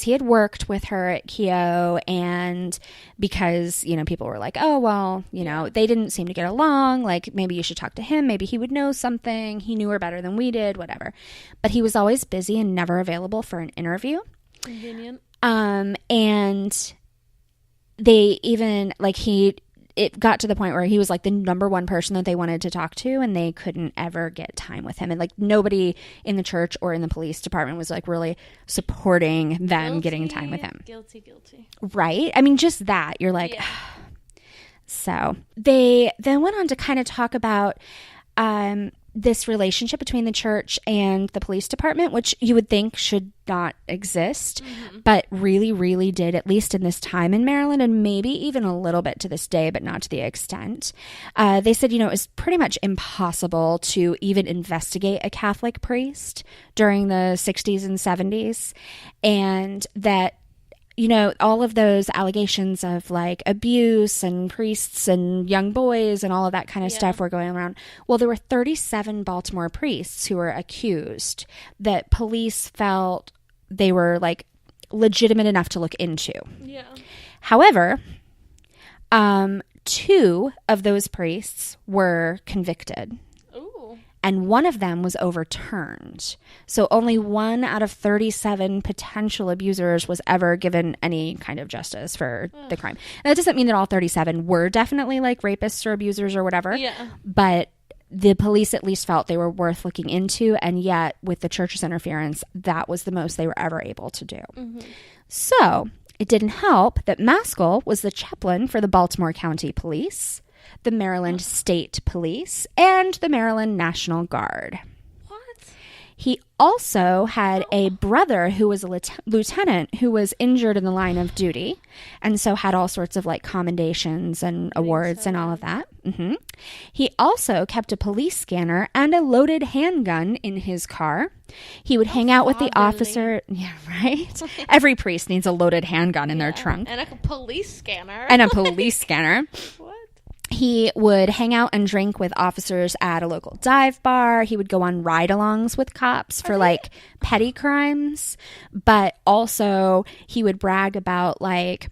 he had worked with her at Keogh, and because, people were like, oh, well, they didn't seem to get along. Like, maybe you should talk to him. Maybe he would know something. He knew her better than we did, whatever. But he was always busy and never available for an interview. Convenient. And they even, it got to the point where he was like the number one person that they wanted to talk to, and they couldn't ever get time with him. And like, nobody in the church or in the police department was like really supporting them getting time with him. Guilty. Right? I mean, just that. You're like, yeah. So they then went on to kind of talk about this relationship between the church and the police department, which you would think should not exist, but really, really did, at least in this time in Maryland, and maybe even a little bit to this day, but not to the extent. They said, it was pretty much impossible to even investigate a Catholic priest during the 60s and 70s, and that all of those allegations of like abuse and priests and young boys and all of that kind of stuff were going around. Well, there were 37 Baltimore priests who were accused that police felt they were like legitimate enough to look into. Yeah. However, 2 of those priests were convicted. And one of them was overturned. So only 1 out of 37 potential abusers was ever given any kind of justice for the crime. And that doesn't mean that all 37 were definitely like rapists or abusers or whatever. Yeah. But the police at least felt they were worth looking into. And yet, with the church's interference, that was the most they were ever able to do. So it didn't help that Maskell was the chaplain for the Baltimore County Police, the Maryland State Police, and the Maryland National Guard. What? He also had a brother who was a lieutenant who was injured in the line of duty, and so had all sorts of like commendations and awards and all of that. He also kept a police scanner and a loaded handgun in his car. He would hang out with the officer. Yeah, right? Every priest needs a loaded handgun in their trunk. And a police scanner. What? He would hang out and drink with officers at a local dive bar. He would go on ride-alongs with cops for like petty crimes. But also he would brag about like,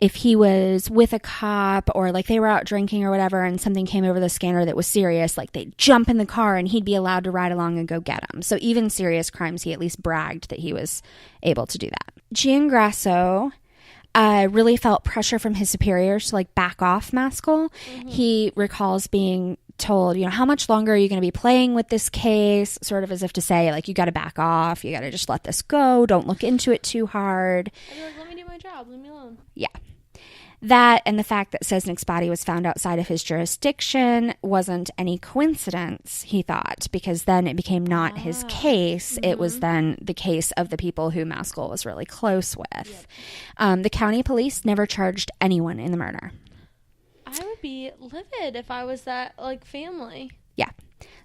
if he was with a cop or like they were out drinking or whatever and something came over the scanner that was serious, like they'd jump in the car and he'd be allowed to ride along and go get him. So even serious crimes, he at least bragged that he was able to do that. Giangrasso really felt pressure from his superiors to like back off Maskell. He recalls being told, how much longer are you going to be playing with this case? Sort of as if to say, like, you got to back off. You got to just let this go. Don't look into it too hard. I'd be like, let me do my job. Leave me alone. Yeah. That and the fact that Sesnick's body was found outside of his jurisdiction wasn't any coincidence, he thought, because then it became not his case. It was then the case of the people who Maskell was really close with. Yep. The county police never charged anyone in the murder. I would be livid if I was that, family. Yeah.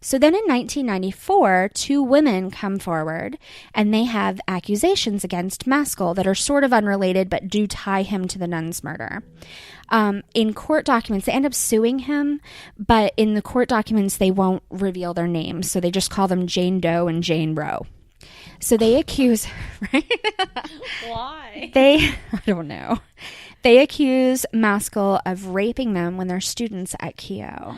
So then in 1994, 2 women come forward and they have accusations against Maskell that are sort of unrelated but do tie him to the nun's murder. In court documents, they end up suing him, but in the court documents, they won't reveal their names. So they just call them Jane Doe and Jane Roe. So they accuse, right? Why? I don't know. They accuse Maskell of raping them when they're students at Keough.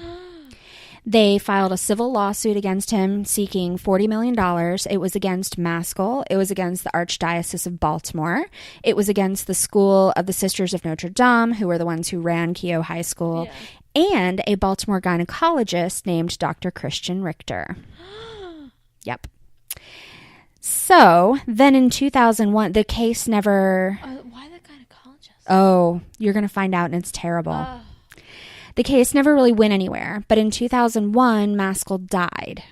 They filed a civil lawsuit against him seeking $40 million. It was against Maskell. It was against the Archdiocese of Baltimore. It was against the School of the Sisters of Notre Dame, who were the ones who ran Keough High School, and a Baltimore gynecologist named Dr. Christian Richter. Yep. So then in 2001, the case never... Why the gynecologist? Oh, you're going to find out, and it's terrible. The case never really went anywhere, but in 2001, Maskell died.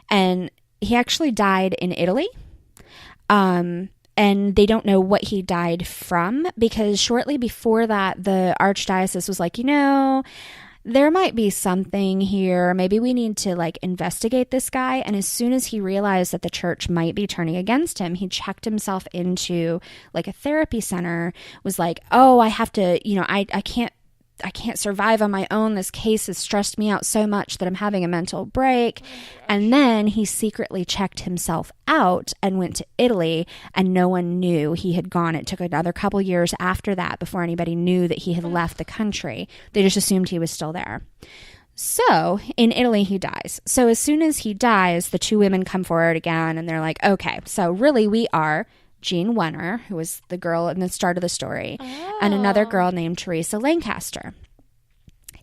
And he actually died in Italy. And they don't know what he died from, because shortly before that, the Archdiocese was like, there might be something here. Maybe we need to investigate this guy. And as soon as he realized that the church might be turning against him, he checked himself into a therapy center, was like, oh, I have to, I can't survive on my own. This case has stressed me out so much that I'm having a mental break. And then he secretly checked himself out and went to Italy, and no one knew he had gone. It took another couple years after that before anybody knew that he had left the country. They just assumed he was still there. So in Italy, he dies. So as soon as he dies, the 2 women come forward again, and they're like, okay, so really we are Jean Wenner, who was the girl in the start of the story, and another girl named Teresa Lancaster.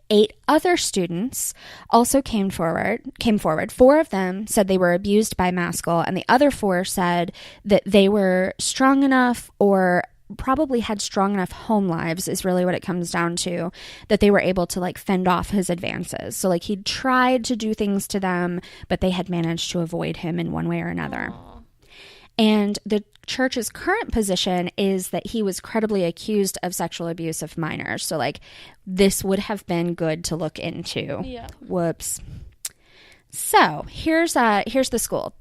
8 other students also came forward. 4 of them said they were abused by Maskell, and the other 4 said that they were strong enough, or probably had strong enough home lives, is really what it comes down to, that they were able to fend off his advances. So he'd tried to do things to them, but they had managed to avoid him in one way or another. And the church's current position is that he was credibly accused of sexual abuse of minors. So, this would have been good to look into. Yeah. Whoops. So, here's the school.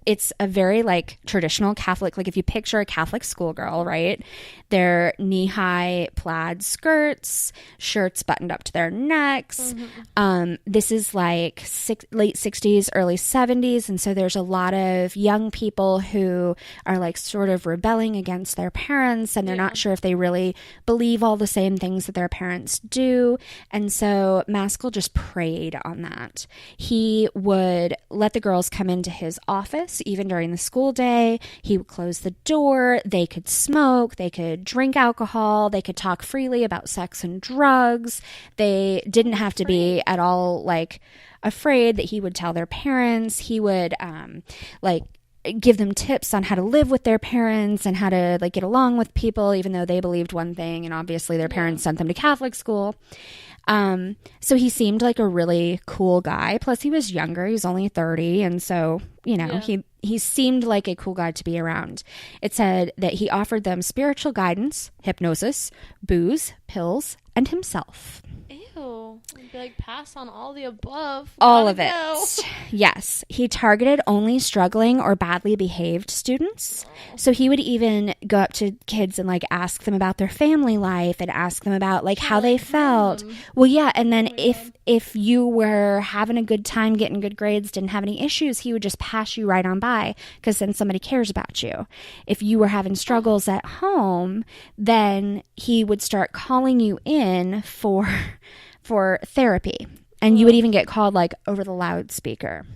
It's a very, traditional Catholic, if you picture a Catholic schoolgirl, right? Their knee-high plaid skirts, shirts buttoned up to their necks. This is, late 60s, early 70s, and so there's a lot of young people who are, sort of rebelling against their parents, and they're not sure if they really believe all the same things that their parents do, and so Maskell just preyed on that. He would let the girls come into his office even during the school day. He would close the door. They could smoke. They could drink alcohol. They could talk freely about sex and drugs. They didn't have to be at all afraid that he would tell their parents. He would give them tips on how to live with their parents and how to get along with people, even though they believed one thing and obviously their parents sent them to Catholic school. So he seemed like a really cool guy. Plus he was younger. He was only 30. And so, he seemed like a cool guy to be around. It said that he offered them spiritual guidance, hypnosis, booze, pills, and himself. Ew. I'd be like, pass on all the above. All of it. Yes. He targeted only struggling or badly behaved students. So he would even go up to kids and like ask them about their family life and ask them about like how they felt. Well, yeah. And then if you were having a good time, getting good grades, didn't have any issues, he would just pass you right on by because then somebody cares about you. If you were having struggles at home, then he would start calling you in for therapy. And you would even get called like over the loudspeaker.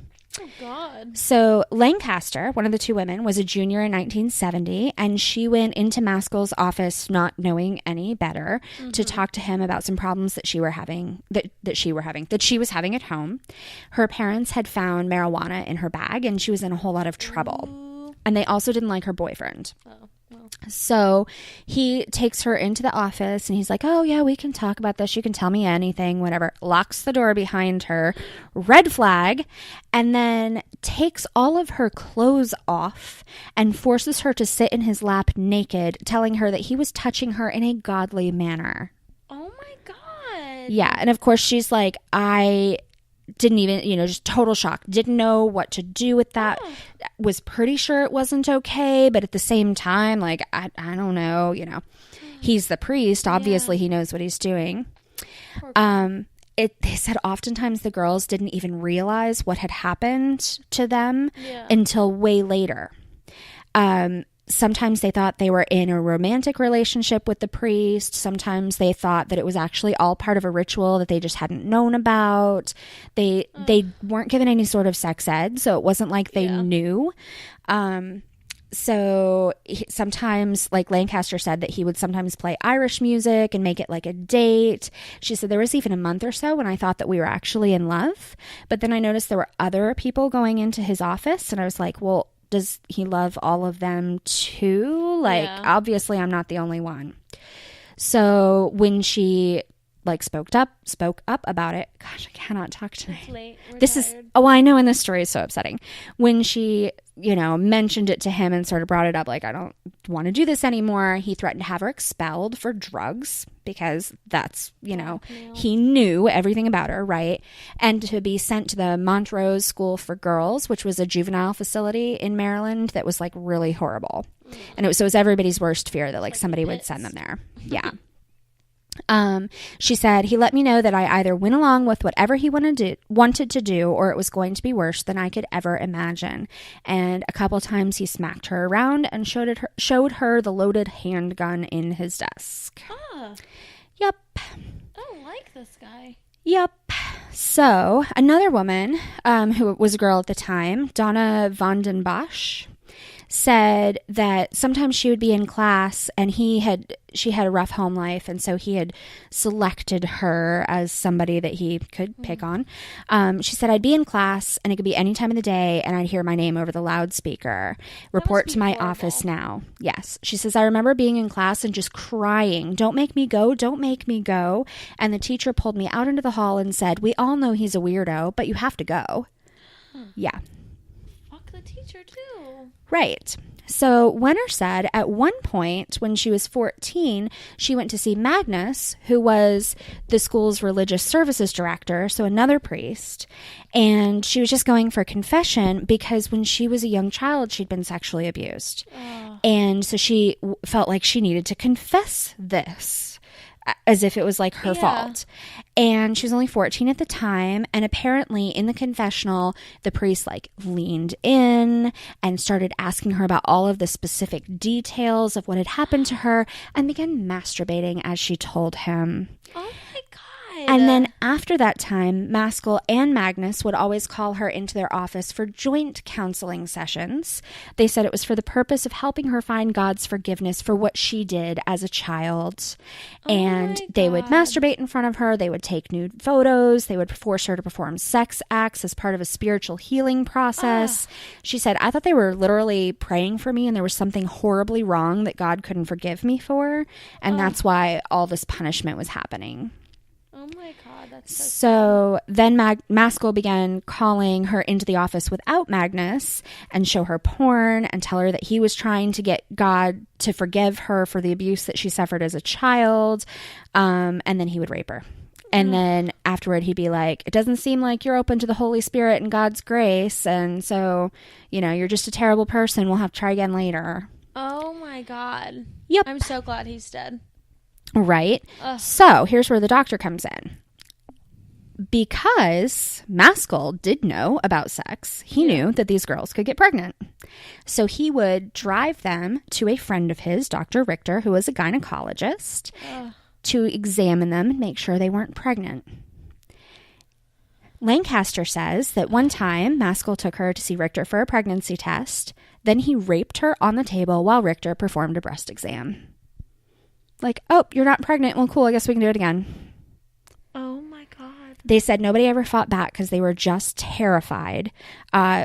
Oh, God. So Lancaster, one of the two women, was a junior in 1970, and she went into Maskell's office not knowing any better to talk to him about some problems that she was having at home. Her parents had found marijuana in her bag, and she was in a whole lot of trouble. Ooh. And they also didn't like her boyfriend. Oh. So he takes her into the office and he's like, oh, yeah, we can talk about this. You can tell me anything, whatever. Locks the door behind her. Red flag. And then takes all of her clothes off and forces her to sit in his lap naked, telling her that he was touching her in a godly manner. Oh, my God. Yeah. And of course, she's like, I didn't even, just total shock. Didn't know what to do with that. Oh. Was pretty sure it wasn't okay. But at the same time, like, I don't know, he's the priest. Obviously, he knows what he's doing. They said oftentimes the girls didn't even realize what had happened to them until way later. Sometimes they thought they were in a romantic relationship with the priest. Sometimes they thought that it was actually all part of a ritual that they just hadn't known about. They weren't given any sort of sex ed, so it wasn't like they knew. So sometimes, like Lancaster said, that he would sometimes play Irish music and make it like a date. She said there was even a month or so when I thought that we were actually in love. But then I noticed there were other people going into his office, and I was like, well, does he love all of them too? Like, obviously I'm not the only one. So when she like spoke up about it, gosh, I cannot talk tonight. It's late. We're this tired. I know, and this story is so upsetting. When she, mentioned it to him and sort of brought it up, like, I don't want to do this anymore. He threatened to have her expelled for drugs because that's, he knew everything about her, right? And to be sent to the Montrose School for Girls, which was a juvenile facility in Maryland that was like really horrible. And it was everybody's worst fear that like somebody would send them there. Yeah. She said, he let me know that I either went along with whatever he wanted to do, or it was going to be worse than I could ever imagine. And a couple times he smacked her around and showed her the loaded handgun in his desk. Yep. I don't like this guy. Yep. So another woman, who was a girl at the time, Donna Vandenbosch, said that sometimes she would be in class and she had a rough home life, and so he had selected her as somebody that he could pick on. She said, I'd be in class and it could be any time of the day and I'd hear my name over the loudspeaker. Report to my office now. Yes. She says, I remember being in class and just crying, don't make me go, don't make me go. And the teacher pulled me out into the hall and said, we all know he's a weirdo, but you have to go. Yeah. Fuck the teacher too. Right. So Wenner said at one point when she was 14, she went to see Magnus, who was the school's religious services director, so another priest, and she was just going for confession because when she was a young child, she'd been sexually abused. And so she felt like she needed to confess this, as if it was like her fault. And she was only 14 at the time. And apparently in the confessional, the priest like leaned in and started asking her about all of the specific details of what had happened to her and began masturbating as she told him. Oh my God. And then after that time, Maskell and Magnus would always call her into their office for joint counseling sessions. They said it was for the purpose of helping her find God's forgiveness for what she did as a child. And they would masturbate in front of her. They would take nude photos. They would force her to perform sex acts as part of a spiritual healing process. She said, I thought they were literally praying for me and there was something horribly wrong that God couldn't forgive me for. And that's why all this punishment was happening. Oh my God, that's so then Maskell began calling her into the office without Magnus and show her porn and tell her that he was trying to get God to forgive her for the abuse that she suffered as a child. And then he would rape her. And then afterward, he'd be like, it doesn't seem like you're open to the Holy Spirit and God's grace. And so, you're just a terrible person. We'll have to try again later. Oh, my God. Yep. I'm so glad he's dead. Right. So here's where the doctor comes in. Because Maskell did know about sex, he knew that these girls could get pregnant. So he would drive them to a friend of his, Dr. Richter, who was a gynecologist, to examine them and make sure they weren't pregnant. Lancaster says that one time Maskell took her to see Richter for a pregnancy test. Then he raped her on the table while Richter performed a breast exam. Like, oh, you're not pregnant. Well, cool. I guess we can do it again. Oh, my God. They said nobody ever fought back because they were just terrified.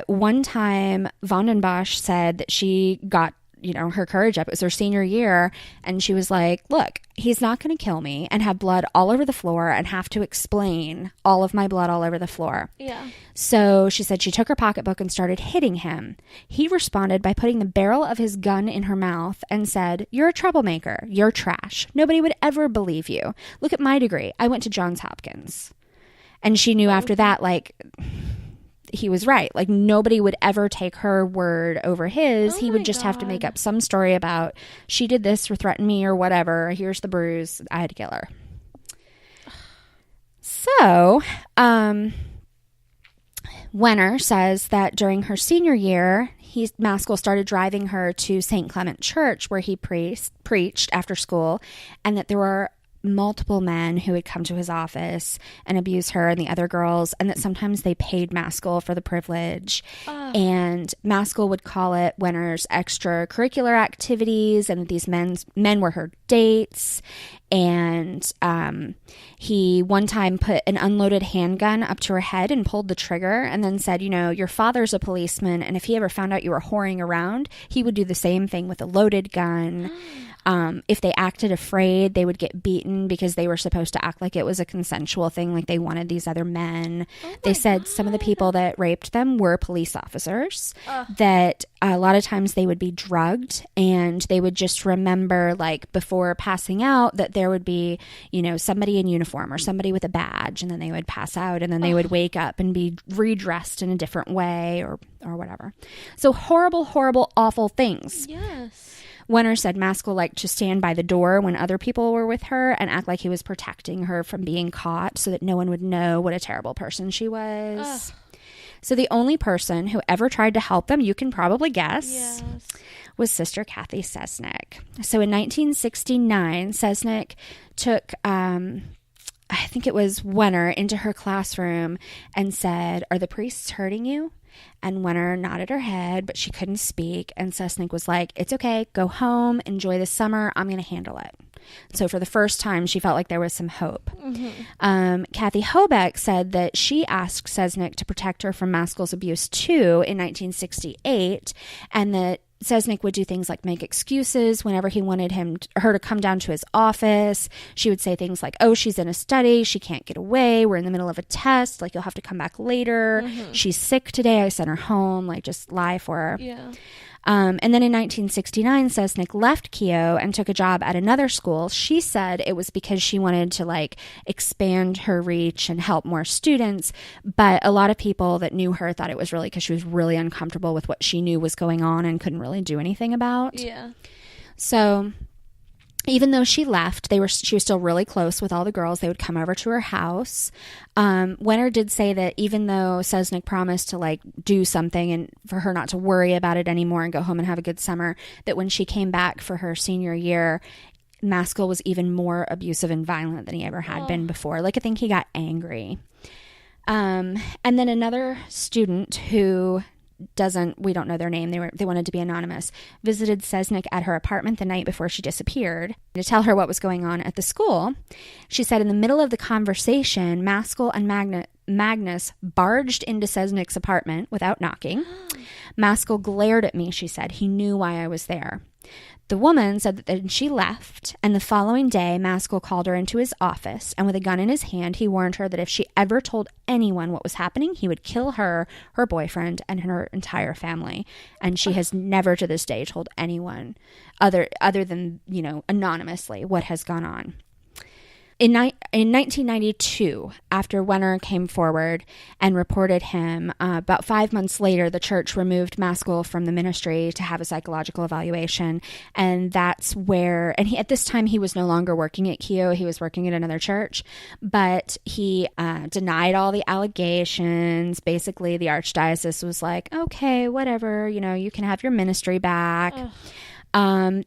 One time, Vondenbosch said that she got, her courage up. It was her senior year. And she was like, look, he's not going to kill me and have blood all over the floor and have to explain all of my blood all over the floor. Yeah. So she said she took her pocketbook and started hitting him. He responded by putting the barrel of his gun in her mouth and said, you're a troublemaker. You're trash. Nobody would ever believe you. Look at my degree. I went to Johns Hopkins. And she knew after that, like, he was right. Like, nobody would ever take her word over his. He would just have to make up some story about, she did this or threatened me or whatever. Here's the bruise. I had to kill her. So, Wenner says that during her senior year, Maskell started driving her to St. Clement Church, where he preached after school, and that there were multiple men who would come to his office and abuse her and the other girls, and that sometimes they paid Maskell for the privilege. And Maskell would call it Wenner's extracurricular activities, and that these men were her dates. And he one time put an unloaded handgun up to her head and pulled the trigger and then said, your father's a policeman, and if he ever found out you were whoring around, he would do the same thing with a loaded gun. If they acted afraid, they would get beaten because they were supposed to act like it was a consensual thing, like they wanted these other men. They said some of the people that raped them were police officers, that a lot of times they would be drugged, and they would just remember, like, before passing out, that there would be, somebody in uniform or somebody with a badge, and then they would pass out, and then they would wake up and be redressed in a different way or whatever. So horrible, horrible, awful things. Yes. Wenner said Maskell liked to stand by the door when other people were with her and act like he was protecting her from being caught so that no one would know what a terrible person she was. So the only person who ever tried to help them, you can probably guess, was Sister Kathy Cesnik. So in 1969, Cesnik took, I think it was Wenner, into her classroom and said, "Are the priests hurting you?" And Wenner nodded her head, but she couldn't speak. And Cesnik was like, "It's okay. Go home. Enjoy the summer. I'm going to handle it." So for the first time, she felt like there was some hope. Kathy Hobeck said that she asked Cesnik to protect her from Maskell's abuse too in 1968, and that Cesnik would do things like make excuses whenever he wanted her to come down to his office. She would say things like, "Oh, she's in a study. She can't get away. We're in the middle of a test. Like, you'll have to come back later. She's sick today. I sent her home." Like, just lie for her. Yeah. And then in 1969, Cesnik left Keogh and took a job at another school. She said it was because she wanted to, like, expand her reach and help more students. But a lot of people that knew her thought it was really because she was really uncomfortable with what she knew was going on and couldn't really do anything about. Yeah. So even though she left, she was still really close with all the girls. They would come over to her house. Wenner did say that even though Cesnik promised to, like, do something and for her not to worry about it anymore and go home and have a good summer, that when she came back for her senior year, Maskell was even more abusive and violent than he ever had been before. Like, I think he got angry. And then another student who we don't know their name, they wanted to be anonymous, visited Cesnik at her apartment the night before she disappeared to tell her what was going on at the school. She said in the middle of the conversation, Maskell and Magnus barged into Cesnik's apartment without knocking. Maskell glared at me, she said. He knew why I was there. The woman said that then she left, and the following day, Maskell called her into his office, and with a gun in his hand, he warned her that if she ever told anyone what was happening, he would kill her, her boyfriend, and her entire family. And she has never to this day told anyone other than, anonymously what has gone on. In 1992, after Wenner came forward and reported him, about 5 months later, the church removed Maskell from the ministry to have a psychological evaluation. And that's where, and at this time, he was no longer working at Keogh. He was working at another church. But he denied all the allegations. Basically, the archdiocese was like, okay, whatever, you can have your ministry back. Ugh.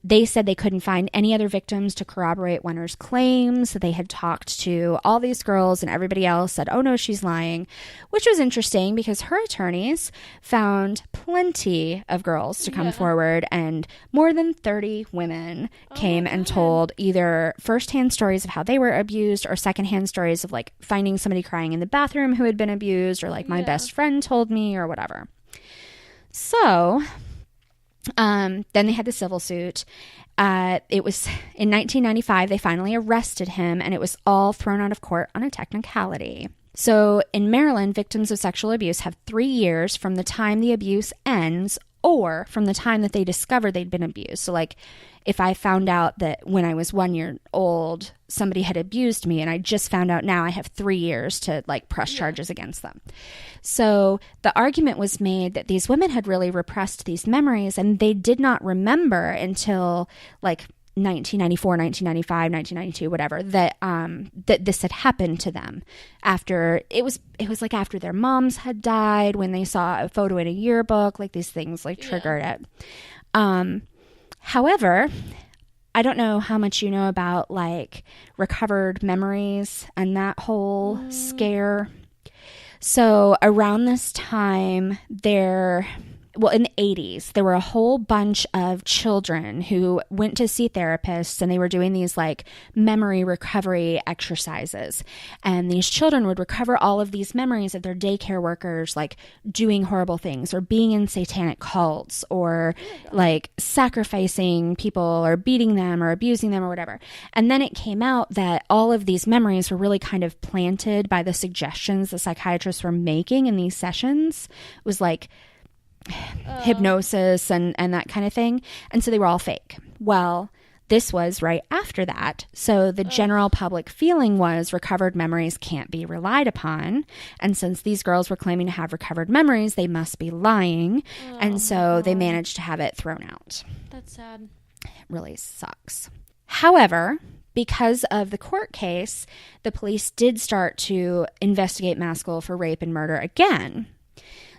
They said they couldn't find any other victims to corroborate Wenner's claims. They had talked to all these girls and everybody else said, oh no, she's lying, which was interesting because her attorneys found plenty of girls to come forward, and more than 30 women came and told either firsthand stories of how they were abused or secondhand stories of like finding somebody crying in the bathroom who had been abused, or like my best friend told me, or whatever. So then they had the civil suit. It was in 1995, they finally arrested him, and it was all thrown out of court on a technicality. So in Maryland, victims of sexual abuse have 3 years from the time the abuse ends or from the time that they discover they'd been abused. So like if I found out that when I was 1 year old, somebody had abused me and I just found out now, I have 3 years to like press charges against them. So the argument was made that these women had really repressed these memories and they did not remember until like 1994, 1995, 1992, whatever, that this had happened to them after it was like after their moms had died, when they saw a photo in a yearbook, like these things like triggered it. However, I don't know how much you know about like recovered memories and that whole scare. So around this time, in the 80s, there were a whole bunch of children who went to see therapists, and they were doing these like memory recovery exercises. And these children would recover all of these memories of their daycare workers, like doing horrible things or being in satanic cults or like sacrificing people or beating them or abusing them or whatever. And then it came out that all of these memories were really kind of planted by the suggestions the psychiatrists were making in these sessions. It was like hypnosis and that kind of thing. And so they were all fake. Well, this was right after that. So the general public feeling was recovered memories can't be relied upon. And since these girls were claiming to have recovered memories, they must be lying. And so they managed to have it thrown out. That's sad. It really sucks. However, because of the court case, the police did start to investigate Maskell for rape and murder again.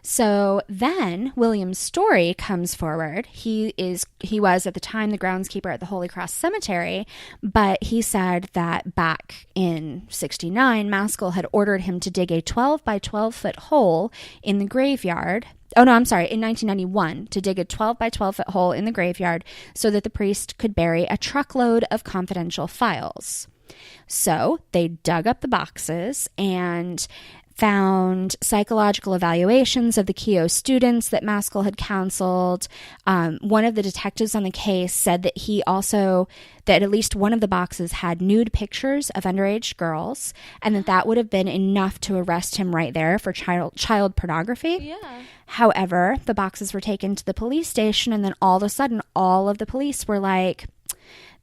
So then William Story comes forward. He was at the time the groundskeeper at the Holy Cross Cemetery, but he said that back in 1969, Maskell had ordered him to dig a 12 by 12 foot hole in the graveyard. Oh, no, I'm sorry. In 1991, to dig a 12 by 12 foot hole in the graveyard so that the priest could bury a truckload of confidential files. So they dug up the boxes and found psychological evaluations of the Keogh students that Maskell had counseled. One of the detectives on the case said that at least one of the boxes had nude pictures of underage girls, and that would have been enough to arrest him right there for child pornography. Yeah. However, the boxes were taken to the police station, and then all of a sudden, all of the police were like,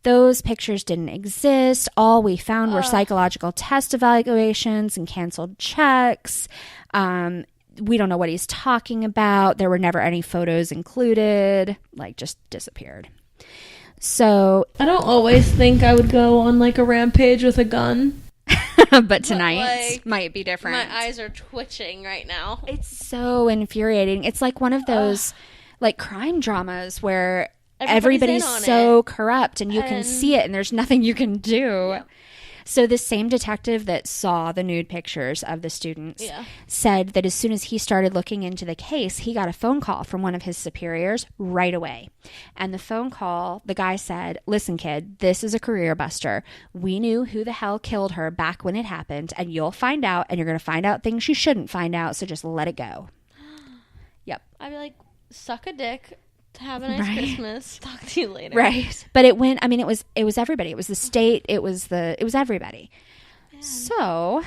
those pictures didn't exist. All we found were psychological test evaluations and canceled checks. We don't know what he's talking about. There were never any photos included. Like, just disappeared. So I don't always think I would go on like a rampage with a gun. but tonight might be different. My eyes are twitching right now. It's so infuriating. It's like one of those like crime dramas where everybody's so corrupt and you can see it and there's nothing you can do. Yeah. So the same detective that saw the nude pictures of the students said that as soon as he started looking into the case, he got a phone call from one of his superiors right away. And the phone call, the guy said, listen, kid, this is a career buster. We knew who the hell killed her back when it happened, and you'll find out, and you're going to find out things you shouldn't find out, so just let it go. Yep. I'd be like, suck a dick. Have a nice Christmas. Talk to you later. Right. But it went, I mean, it was everybody. It was the state. It was everybody. Man. So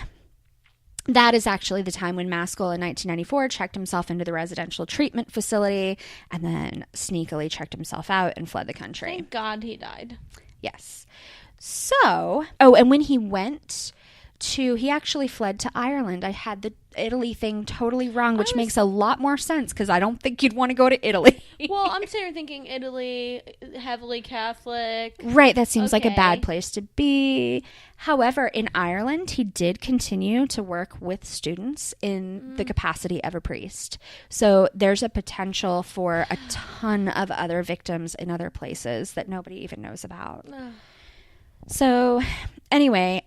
that is actually the time when Maskell in 1994 checked himself into the residential treatment facility and then sneakily checked himself out and fled the country. Thank God he died. Yes. So, and when he went he actually fled to Ireland. I had the Italy thing totally wrong, which makes a lot more sense because I don't think you'd want to go to Italy. Well, I'm sitting here thinking Italy, heavily Catholic. Right, that seems like a bad place to be. However, in Ireland, he did continue to work with students in the capacity of a priest. So there's a potential for a ton of other victims in other places that nobody even knows about. So anyway,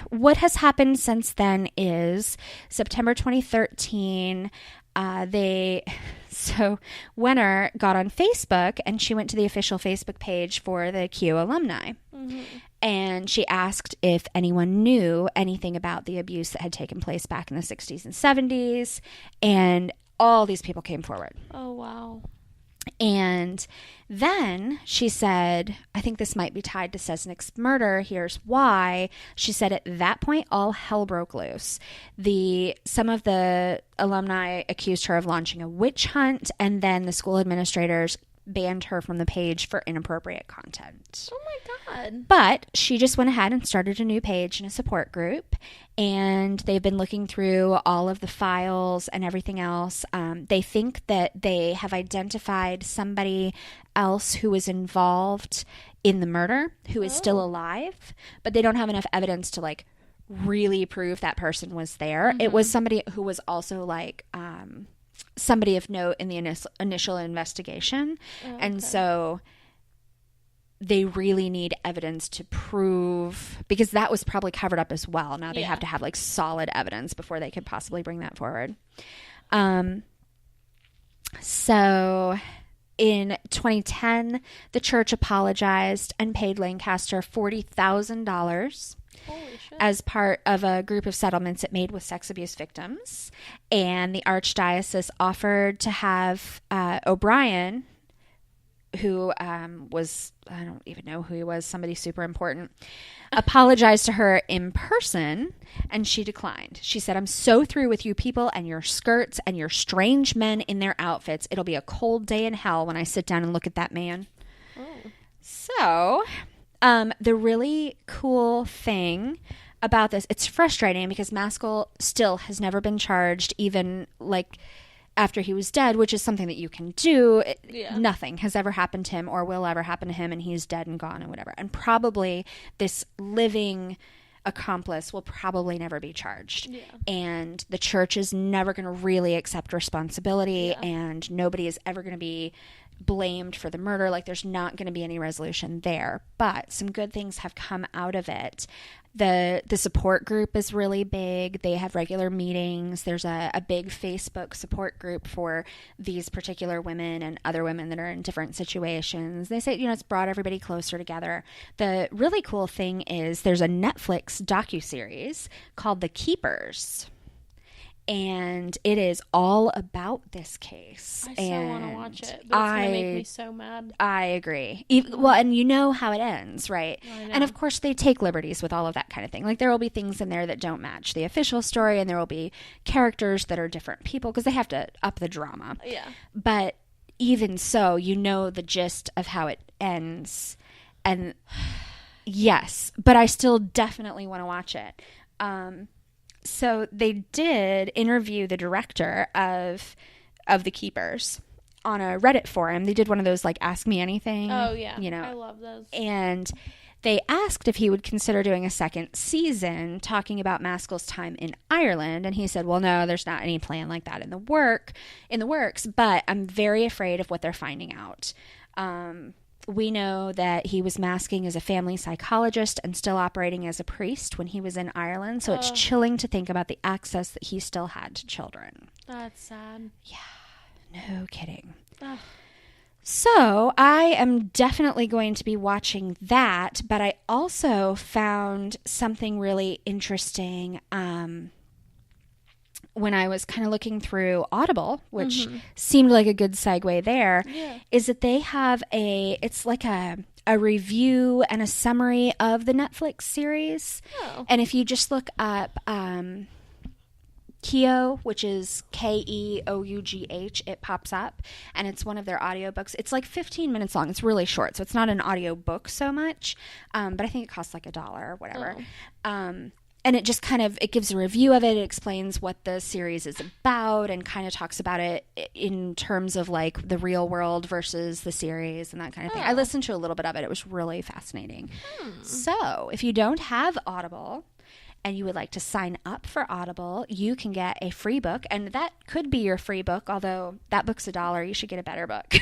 what has happened since then is September 2013, Wenner got on Facebook and she went to the official Facebook page for the Q alumni. Mm-hmm. And she asked if anyone knew anything about the abuse that had taken place back in the 60s and 70s. And all these people came forward. Oh, wow. And then she said, I think this might be tied to Sesnick's murder. Here's why. She said at that point, all hell broke loose. Some of the alumni accused her of launching a witch hunt, and then the school administrators banned her from the page for inappropriate content. Oh my God. But she just went ahead and started a new page and a support group, and they've been looking through all of the files and everything else. They think that they have identified somebody else who was involved in the murder who is still alive, but they don't have enough evidence to like really prove that person was there. Mm-hmm. It was somebody who was also like somebody of note in the initial investigation. Okay. And so they really need evidence to prove, because that was probably covered up as well. Now they have to have like solid evidence before they could possibly bring that forward. So in 2010, the church apologized and paid Lancaster $40,000 as part of a group of settlements it made with sex abuse victims. And the archdiocese offered to have O'Brien, who was, I don't even know who he was, somebody super important, apologize to her in person, and she declined. She said, I'm so through with you people and your skirts and your strange men in their outfits. It'll be a cold day in hell when I sit down and look at that man. Oh. So the really cool thing about this, it's frustrating because Maskell still has never been charged, even like after he was dead, which is something that you can do. Nothing has ever happened to him or will ever happen to him, and he's dead and gone and whatever. And probably this living accomplice will probably never be charged. Yeah. And the church is never going to really accept responsibility, and nobody is ever going to be blamed for the murder. Like, there's not going to be any resolution there. But some good things have come out of it. The support group is really big. They have regular meetings. There's a big Facebook support group for these particular women and other women that are in different situations. They say, it's brought everybody closer together. The really cool thing is there's a Netflix docuseries called The Keepers. And it is all about this case. I so want to watch it. But it's going to make me so mad. I agree. Well, and you know how it ends, right? And of course, they take liberties with all of that kind of thing. Like, there will be things in there that don't match the official story, and there will be characters that are different people because they have to up the drama. Yeah. But even so, you know the gist of how it ends. And yes, but I still definitely want to watch it. So they did interview the director of The Keepers on a Reddit forum. They did one of those, like, Ask Me Anything. Oh, yeah. I love those. And they asked if he would consider doing a second season talking about Maskell's time in Ireland. And he said, well, no, there's not any plan like that in the works, but I'm very afraid of what they're finding out. We know that he was masking as a family psychologist and still operating as a priest when he was in Ireland. So it's chilling to think about the access that he still had to children. That's sad. Yeah, no kidding. So I am definitely going to be watching that, but I also found something really interesting when I was kind of looking through Audible, which seemed like a good segue there, is that they have it's like a review and a summary of the Netflix series. Oh. And if you just look up Keogh, which is Keough. It pops up, and it's one of their audiobooks. It's like 15 minutes long. It's really short, so it's not an audiobook so much, but I think it costs like $1 or whatever. And it just kind of, it gives a review of it. It explains what the series is about and kind of talks about it in terms of like the real world versus the series and that kind of thing. I listened to a little bit of it. It was really fascinating. So if you don't have Audible and you would like to sign up for Audible, you can get a free book. And that could be your free book, although that book's $1. You should get a better book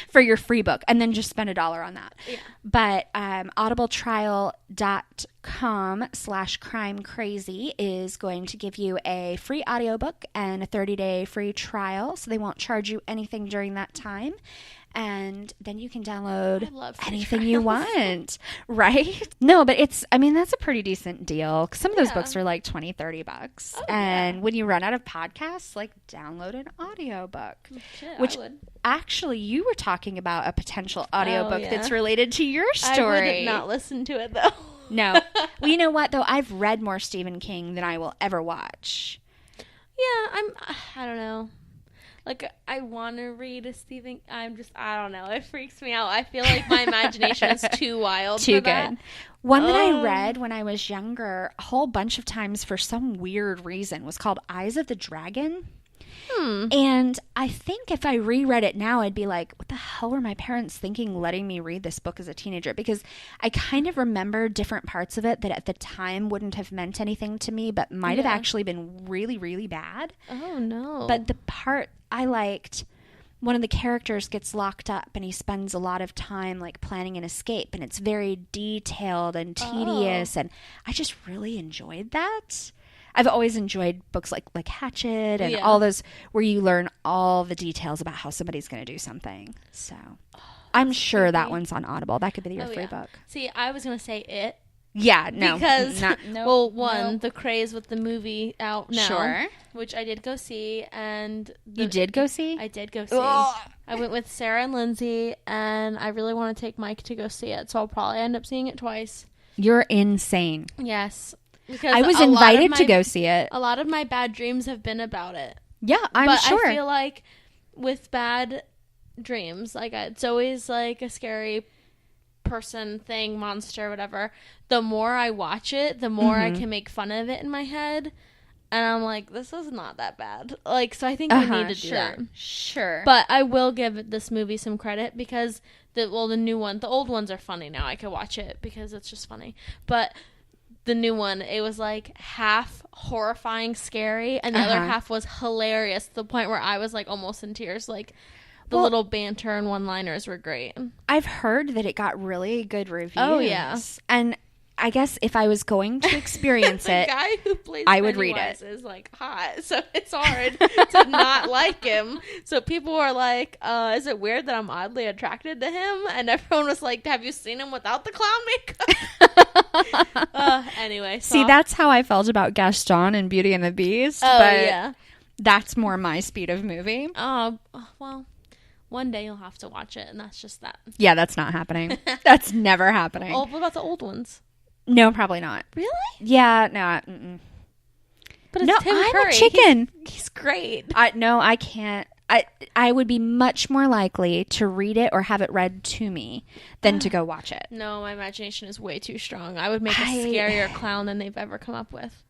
for your free book. And then just spend $1 on that. Yeah. But audibletrial.com/crimecrazy is going to give you a free audiobook and a 30-day free trial. So they won't charge you anything during that time. And then you can download anything you want, right? No, but that's a pretty decent deal. Some of those books are like $20-$30. And when you run out of podcasts, like download an audiobook. Which actually you were talking about a potential audiobook that's related to your story. I would not listen to it though. No. Well, you know what though? I've read more Stephen King than I will ever watch. Yeah, I don't know. Like, I want to read a Stephen... I don't know. It freaks me out. I feel like my imagination is too wild for that. Too good. One that I read when I was younger a whole bunch of times for some weird reason was called Eyes of the Dragon. And I think if I reread it now, I'd be like, what the hell were my parents thinking letting me read this book as a teenager? Because I kind of remember different parts of it that at the time wouldn't have meant anything to me, but might have actually been really, really bad. Oh, no. But the part I liked, one of the characters gets locked up and he spends a lot of time like planning an escape, and it's very detailed and tedious, and I just really enjoyed that. I've always enjoyed books like Hatchet and all those where you learn all the details about how somebody's going to do something. So I'm sure that one's on Audible. That could be your free book. See, I was going to say It. Yeah, no. Because, the craze with the movie out now. Which I did go see. And you did go see? I did go see. Ugh. I went with Sarah and Lindsay, and I really want to take Mike to go see it. So I'll probably end up seeing it twice. You're insane. Yes. Because I was invited to go see it. A lot of my bad dreams have been about it. Yeah, I'm sure. But I feel like with bad dreams, like it's always like a scary person, thing, monster, whatever. The more I watch it, the more I can make fun of it in my head. And I'm like, this is not that bad. Like, so I think I need to do that. Sure. But I will give this movie some credit because the new one, the old ones are funny now. I could watch it because it's just funny. But the new one, it was like half horrifying, scary, and the other half was hilarious to the point where I was like almost in tears. Like the little banter and one-liners were great. I've heard that it got really good reviews. Oh yeah, and I guess if I was going to experience it, the guy who plays I would read it. Is like hot, so it's hard to not like him. So people were like, "Is it weird that I'm oddly attracted to him?" And everyone was like, "Have you seen him without the clown makeup?" Anyway, see, that's how I felt about Gaston in Beauty and the Beast. Oh but yeah, that's more my speed of movie. Well. One day you'll have to watch it, and that's just that. Yeah, that's not happening. That's never happening. Oh, what about the old ones? No, probably not. Really? Yeah, no. But it's Tim Curry. I'm a chicken. He's great. No, I can't. I would be much more likely to read it or have it read to me than to go watch it. No, my imagination is way too strong. I would make a scarier clown than they've ever come up with.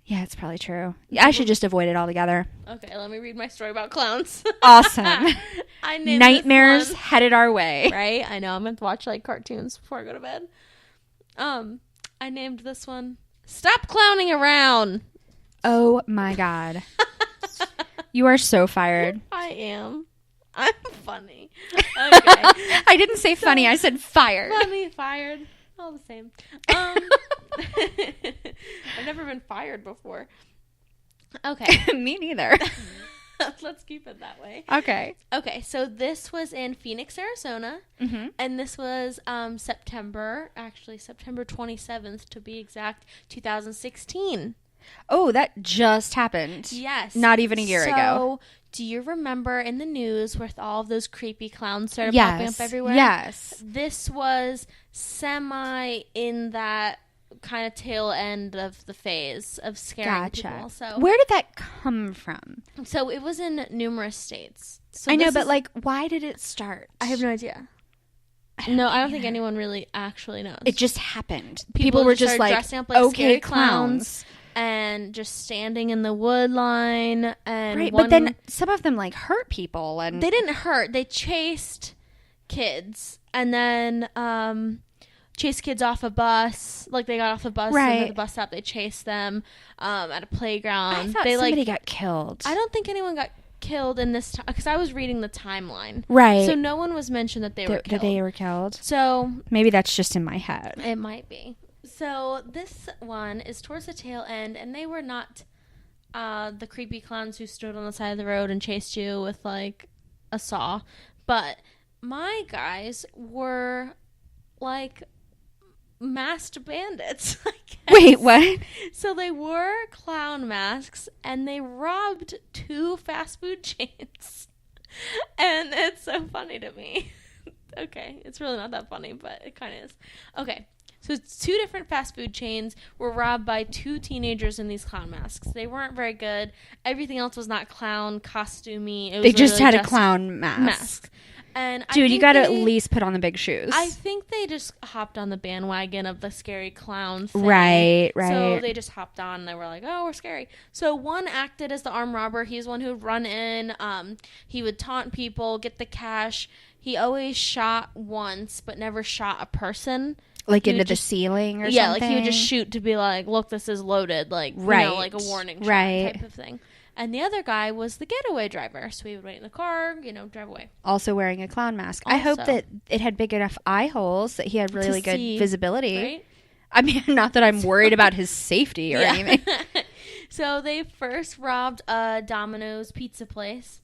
Yeah, it's probably true. I should just avoid it altogether. Okay, let me read my story about clowns. Awesome. I named Nightmares headed our way. Right? I know. I'm going to watch like cartoons before I go to bed. I named this one Stop Clowning Around. Oh my God. You are so fired. I am. I'm funny. Okay. I didn't say funny. I said fired. Funny, fired. All the same. I've never been fired before. Okay. Me neither. Let's keep it that way. Okay. Okay, so this was in Phoenix, Arizona, and this was September 27th to be exact, 2016. Oh, that just happened. Yes. Not even a year ago. So, do you remember in the news with all of those creepy clowns started popping up everywhere? Yes. This was semi in that kind of tail end of the phase of scaring people. So where did that come from? So it was in numerous states. So I know, but like, why did it start? I have no idea. No, I don't think anyone really actually knows. It just happened. People were just like, dressing up like okay, clowns. And just standing in the wood line. And right, but then some of them like hurt people. And they didn't hurt. They chased kids. And then chased kids off a bus. Like they got off the bus and at the bus stop they chased them at a playground. I thought somebody got killed. I don't think anyone got killed in this time because I was reading the timeline. Right. So no one was mentioned that they were killed. That they were killed. So maybe that's just in my head. It might be. So this one is towards the tail end, and they were not the creepy clowns who stood on the side of the road and chased you with like a saw, but my guys were like masked bandits. Wait, what? So they wore clown masks and they robbed 2 fast food chains. And it's so funny to me. Okay, it's really not that funny, but it kind of is. Okay, so it's 2 different fast food chains were robbed by 2 teenagers in these clown masks. They weren't very good. Everything else was not clown costumey. It was they just had a clown mask. And dude, you gotta at least put on the big shoes. I think they just hopped on the bandwagon of the scary clown thing. Right. So they just hopped on and they were like, oh, we're scary. So one acted as the armed robber. He's one who would run in. He would taunt people, get the cash. He always shot once, but never shot a person. Like into the ceiling or something? Yeah, like he would just shoot to be like, look, this is loaded. Like, you know, like a warning shot type of thing. And the other guy was the getaway driver. So he would wait in the car, you know, drive away. Also wearing a clown mask. I hope that it had big enough eye holes that he had really good visibility. Right? I mean, not that I'm worried about his safety or anything. So they first robbed a Domino's pizza place.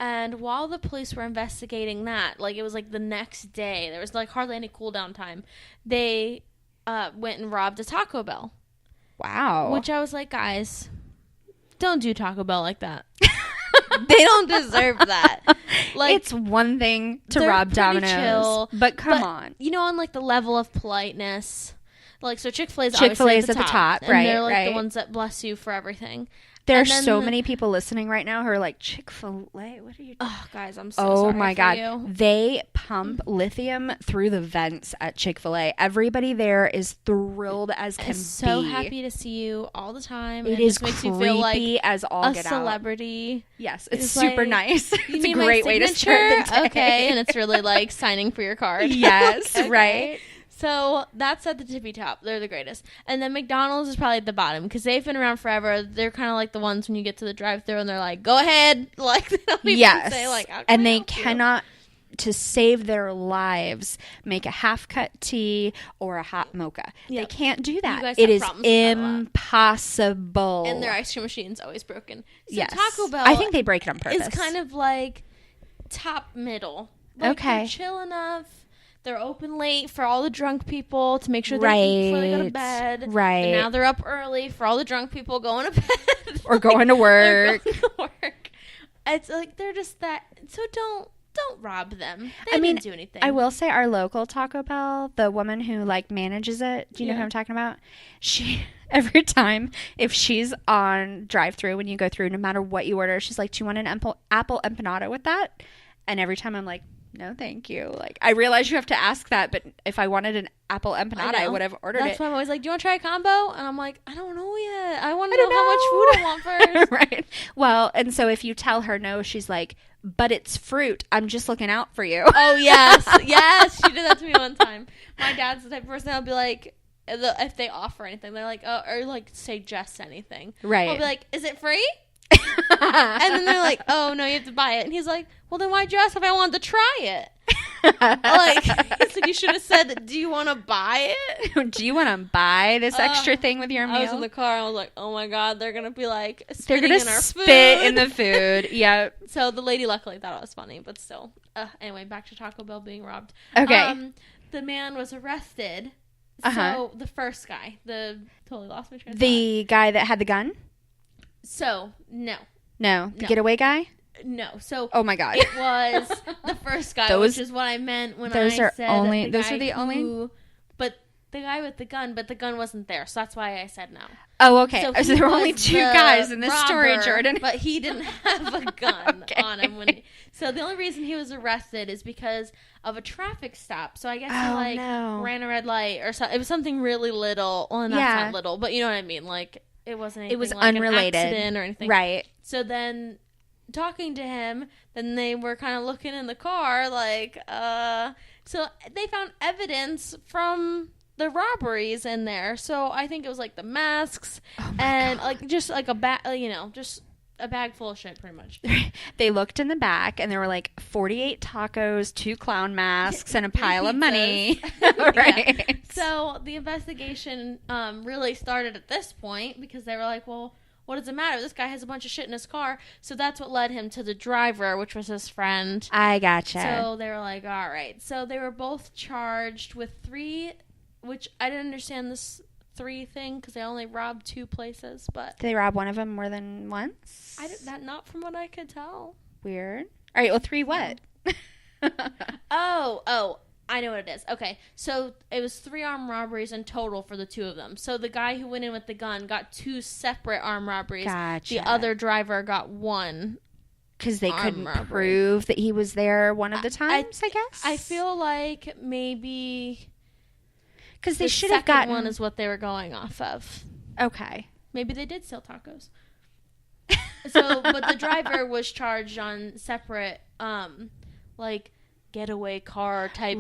And while the police were investigating that, like it was like the next day, there was like hardly any cool down time, they went and robbed a Taco Bell. Wow. Which I was like, guys, don't do Taco Bell like that. They don't deserve that. Like, it's one thing to rob Domino's, chill, but come on. You know, on like the level of politeness, like so Chick-fil-A's obviously at the top, right? And they're like the ones that bless you for everything. There are so many people listening right now who are like, Chick-fil-A, what are you doing? Oh, guys, I'm so sorry. Oh, my God. They pump lithium through the vents at Chick-fil-A. Everybody there is thrilled as can be. So happy to see you all the time. It is makes you feel like as all a celebrity. Yes, it's super like, nice. It's a great way to start the day. Okay, and it's really like signing for your card. Yes, okay. Right. So that's at the tippy top. They're the greatest. And then McDonald's is probably at the bottom because they've been around forever. They're kind of like the ones when you get to the drive-thru and they're like, go ahead. Like, they don't even say, like, and they cannot, to save their lives, make a half-cut tea or a hot mocha. Yep. They can't do that. It is impossible. And their ice cream machine's always broken. So yes. Taco Bell, I think they break it on purpose. It's kind of like top middle. Like, okay. They're chill enough. They're open late for all the drunk people to make sure they eat before they go to bed. Right. And now they're up early for all the drunk people going to bed. Or going to work. It's like they're just that. So don't rob them. They didn't do anything. I will say our local Taco Bell, the woman who like manages it, do you know who I'm talking about? She every time if she's on drive-thru when you go through, no matter what you order, she's like, "Do you want an apple empanada with that?" And every time I'm like, no, thank you. Like, I realize you have to ask that, but if I wanted an apple empanada, I would have ordered That's it. why I'm always like, do you want to try a combo? And I'm like, I don't know yet. I want to know how much food I want first. Right. Well, and so if you tell her no, she's like, but it's fruit. I'm just looking out for you. Oh, yes. Yes. She did that to me one time. My dad's the type of person that'll be like, if they offer anything, they're like, oh, or like suggest anything. Right. I'll be like, is it free? And then they're like, oh, no, you have to buy it. And he's like, well, then why'd you ask if I wanted to try it? Like, he's like, you should have said, do you want to buy it? Do you want to buy this extra thing with your meal? I was in the car and I was like, oh my God, they're going to be like, they're going to spit in the food. Yeah. So the lady luckily thought it was funny, but still. Anyway, back to Taco Bell being robbed. Okay. The man was arrested. So the first guy, totally lost my train of thought. The guy that had the gun? So, no. No. The getaway guy? No. So, oh my God. It was the first guy, which is what I meant when I said those are the only. But the guy with the gun, but the gun wasn't there, so that's why I said no. Oh, okay. So there were only 2 guys in this story, Jordan. But he didn't have a gun on him. So the only reason he was arrested is because of a traffic stop. So I guess he ran a red light or something. It was something really little. Well, that's not little, but you know what I mean. Like, it wasn't anything, it was like unrelated. An accident or anything. Right. So then talking to him, then they were kind of looking in the car like, so they found evidence from the robberies in there. So I think it was like the masks and like just like a bag, just a bag full of shit pretty much. They looked in the back and there were like 48 tacos, 2 clown masks, and a pile of money. Right. Yeah. So the investigation really started at this point because they were like, well, what does it matter? This guy has a bunch of shit in his car. So that's what led him to the driver, which was his friend. I gotcha. So they were like, all right. So they were both charged with 3, which I didn't understand this 3 thing because they only robbed 2 places. But did they rob one of them more than once? Not from what I could tell. Weird. All right. Well, 3 what? Oh. I know what it is. Okay, so it was 3 armed robberies in total for the 2 of them. So the guy who went in with the gun got 2 separate armed robberies. Gotcha. The other driver got 1. Because they couldn't prove that he was there one of the times, I guess? I feel like maybe... Because they should have gotten... one is what they were going off of. Okay. Maybe they did steal tacos. But the driver was charged on separate, getaway car type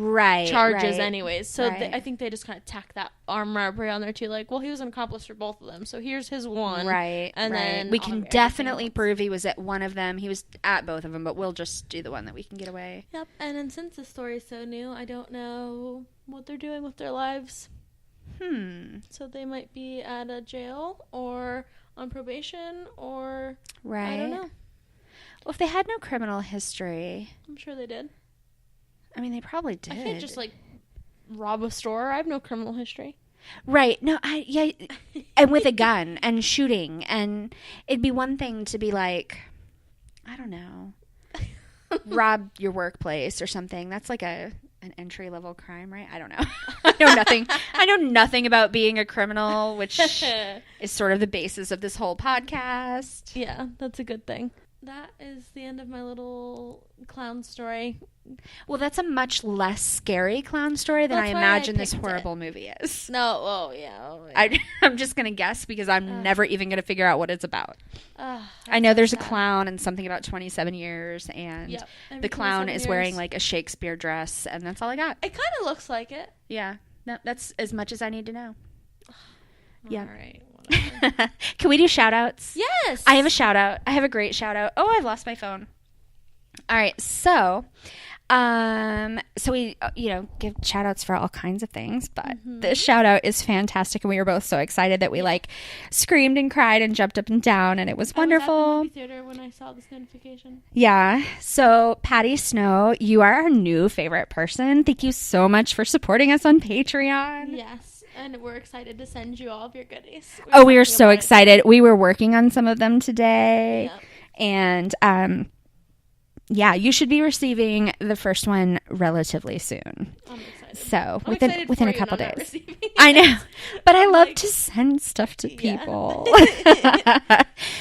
charges anyways. So I think they just kind of tacked that armed robbery on there too. Like, well, he was an accomplice for both of them. So here's his one. Right. And then we can definitely prove he was at one of them. He was at both of them, but we'll just do the one that we can get away. Yep. And then since the story is so new, I don't know what they're doing with their lives. So they might be at a jail or on probation or I don't know. Well, if they had no criminal history, I'm sure they did. I mean, they probably did. I can't just rob a store. I have no criminal history. Right. No, and with a gun and shooting, and it'd be one thing to be like, I don't know, rob your workplace or something. That's like an entry level crime, right? I don't know. I know nothing about being a criminal, which is sort of the basis of this whole podcast. Yeah, that's a good thing. That is the end of my little clown story. Well, that's a much less scary clown story than I imagine this horrible movie is. No, oh yeah. I'm just going to guess because I'm never even going to figure out what it's about. I know there's a clown and something about 27 years, and the clown is wearing like a Shakespeare dress, and that's all I got. It kind of looks like it. Yeah, that's as much as I need to know. Yeah. All right. Can we do shout outs? Yes. I have a shout out. I have a great shout out. Oh, I've lost my phone. All right. So we, give shout outs for all kinds of things, but this shout out is fantastic. And we were both so excited that we screamed and cried and jumped up and down, and it was wonderful. I was at the movie theater when I saw this notification. Yeah. So Patty Snow, you are our new favorite person. Thank you so much for supporting us on Patreon. Yes. And we're excited to send you all of your goodies. We are so excited. We were working on some of them today. Yep. And you should be receiving the first one relatively soon. I'm excited. So within a couple days. I know. But I love to send stuff to people.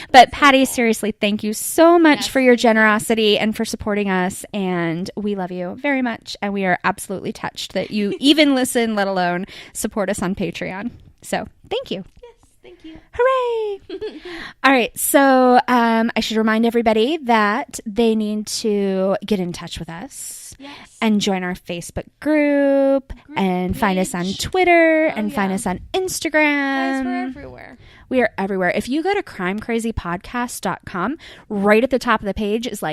But Patty, seriously, thank you so much for your generosity and for supporting us. And we love you very much. And we are absolutely touched that you even listen, let alone support us on Patreon. So thank you. Thank you. Hooray! All right. So I should remind everybody that they need to get in touch with us. Yes. And join our Facebook group and page. Find us on Twitter and find us on Instagram. Guys, we're everywhere. We are everywhere. If you go to crimecrazypodcast.com, right at the top of the page is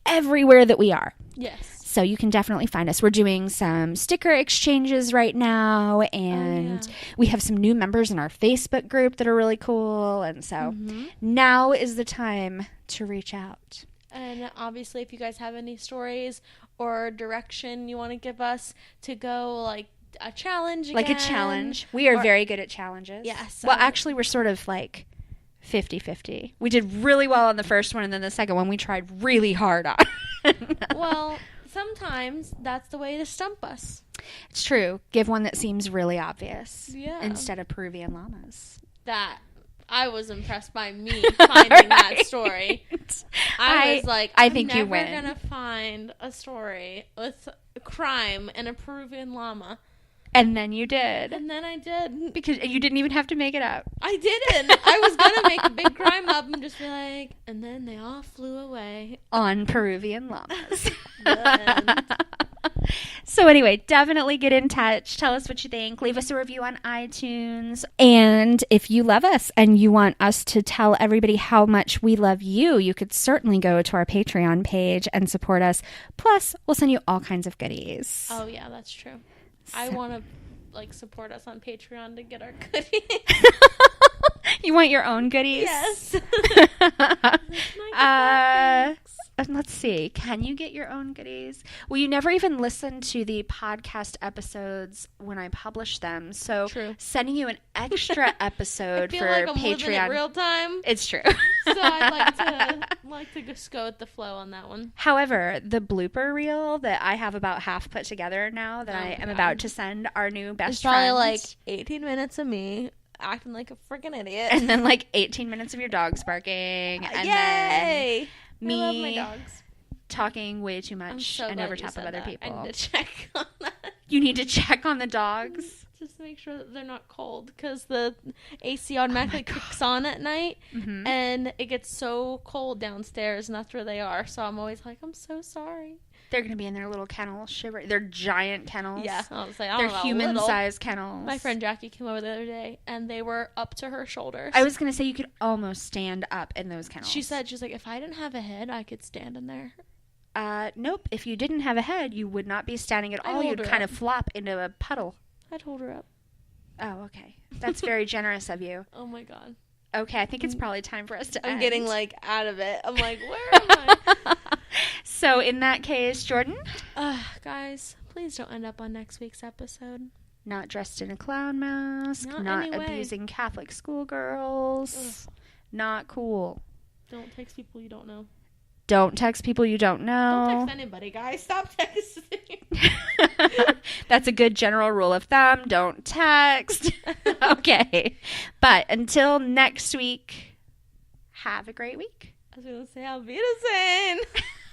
everywhere that we are. Yes. So you can definitely find us. We're doing some sticker exchanges right now, and we have some new members in our Facebook group that are really cool. And so now is the time to reach out. And obviously, if you guys have any stories or direction you want to give us to go a challenge again. Like a challenge. We are very good at challenges. Yes. Well, actually, we're sort of 50-50. We did really well on the first one, and then the second one we tried really hard on. Well, sometimes that's the way to stump us. It's true. Give one that seems really obvious. Yeah. Instead of Peruvian llamas. That I was impressed by me finding that story. I was like, I think you win. I'm never gonna find a story with a crime and a Peruvian llama. And then you did. And then I did. Because you didn't even have to make it up. I didn't. I was going to make a big crime up and just be like, and then they all flew away. On Peruvian llamas. So anyway, definitely get in touch. Tell us what you think. Leave us a review on iTunes. And if you love us and you want us to tell everybody how much we love you, you could certainly go to our Patreon page and support us. Plus, we'll send you all kinds of goodies. Oh, yeah, that's true. I want to, like, support us on Patreon to get our goodies. You want your own goodies? Yes. Let's see. Can you get your own goodies? Well, you never even listen to the podcast episodes when I publish them. So true. Sending you an extra episode I feel for like I'm Patreon. living it real time. It's true. So I'd like to just go with the flow on that one. However, the blooper reel that I have about half put together now that I am about to send our new best friend. It's probably like 18 minutes of me acting like a freaking idiot. And then like 18 minutes of your dogs barking. And Yay! Then me I love my dogs. Talking way too much and over top of other people. I need to check on that. You need to check on the dogs? Just to make sure that they're not cold, because the AC automatically kicks on at night, and it gets so cold downstairs, and that's where they are. So I'm always like, I'm so sorry. They're going to be in their little kennel shivering. They're giant kennels. Yeah, I was like, they're human-sized kennels. My friend Jackie came over the other day, and they were up to her shoulders. I was going to say you could almost stand up in those kennels. She's like, if I didn't have a head, I could stand in there. Nope. If you didn't have a head, you would not be standing at all. You'd kind of flop into a puddle. I'd hold her up. Oh, okay. That's very generous of you. Oh, my God. Okay, I think it's probably time for us to end. I'm getting, like, out of it. I'm like, where am I? So, in that case, Jordan? Guys, please don't end up on next week's episode. Not dressed in a clown mask. Not abusing Catholic schoolgirls. Not cool. Don't text people you don't know. Don't text people you don't know. Don't text anybody, guys. Stop texting. That's a good general rule of thumb. Don't text. Okay. But until next week, have a great week. I was going to say, Auf Wiedersehen.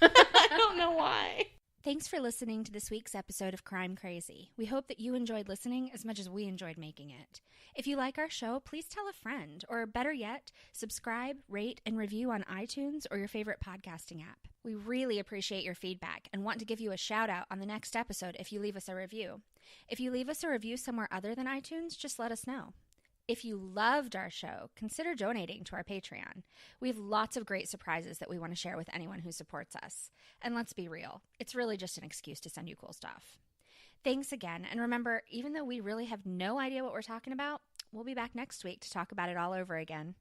I don't know why. Thanks for listening to this week's episode of Crime Crazy. We hope that you enjoyed listening as much as we enjoyed making it. If you like our show, please tell a friend, or better yet, subscribe, rate, and review on iTunes or your favorite podcasting app. We really appreciate your feedback and want to give you a shout out on the next episode if you leave us a review. If you leave us a review somewhere other than iTunes, just let us know. If you loved our show, consider donating to our Patreon. We have lots of great surprises that we want to share with anyone who supports us. And let's be real, it's really just an excuse to send you cool stuff. Thanks again, and remember, even though we really have no idea what we're talking about, we'll be back next week to talk about it all over again.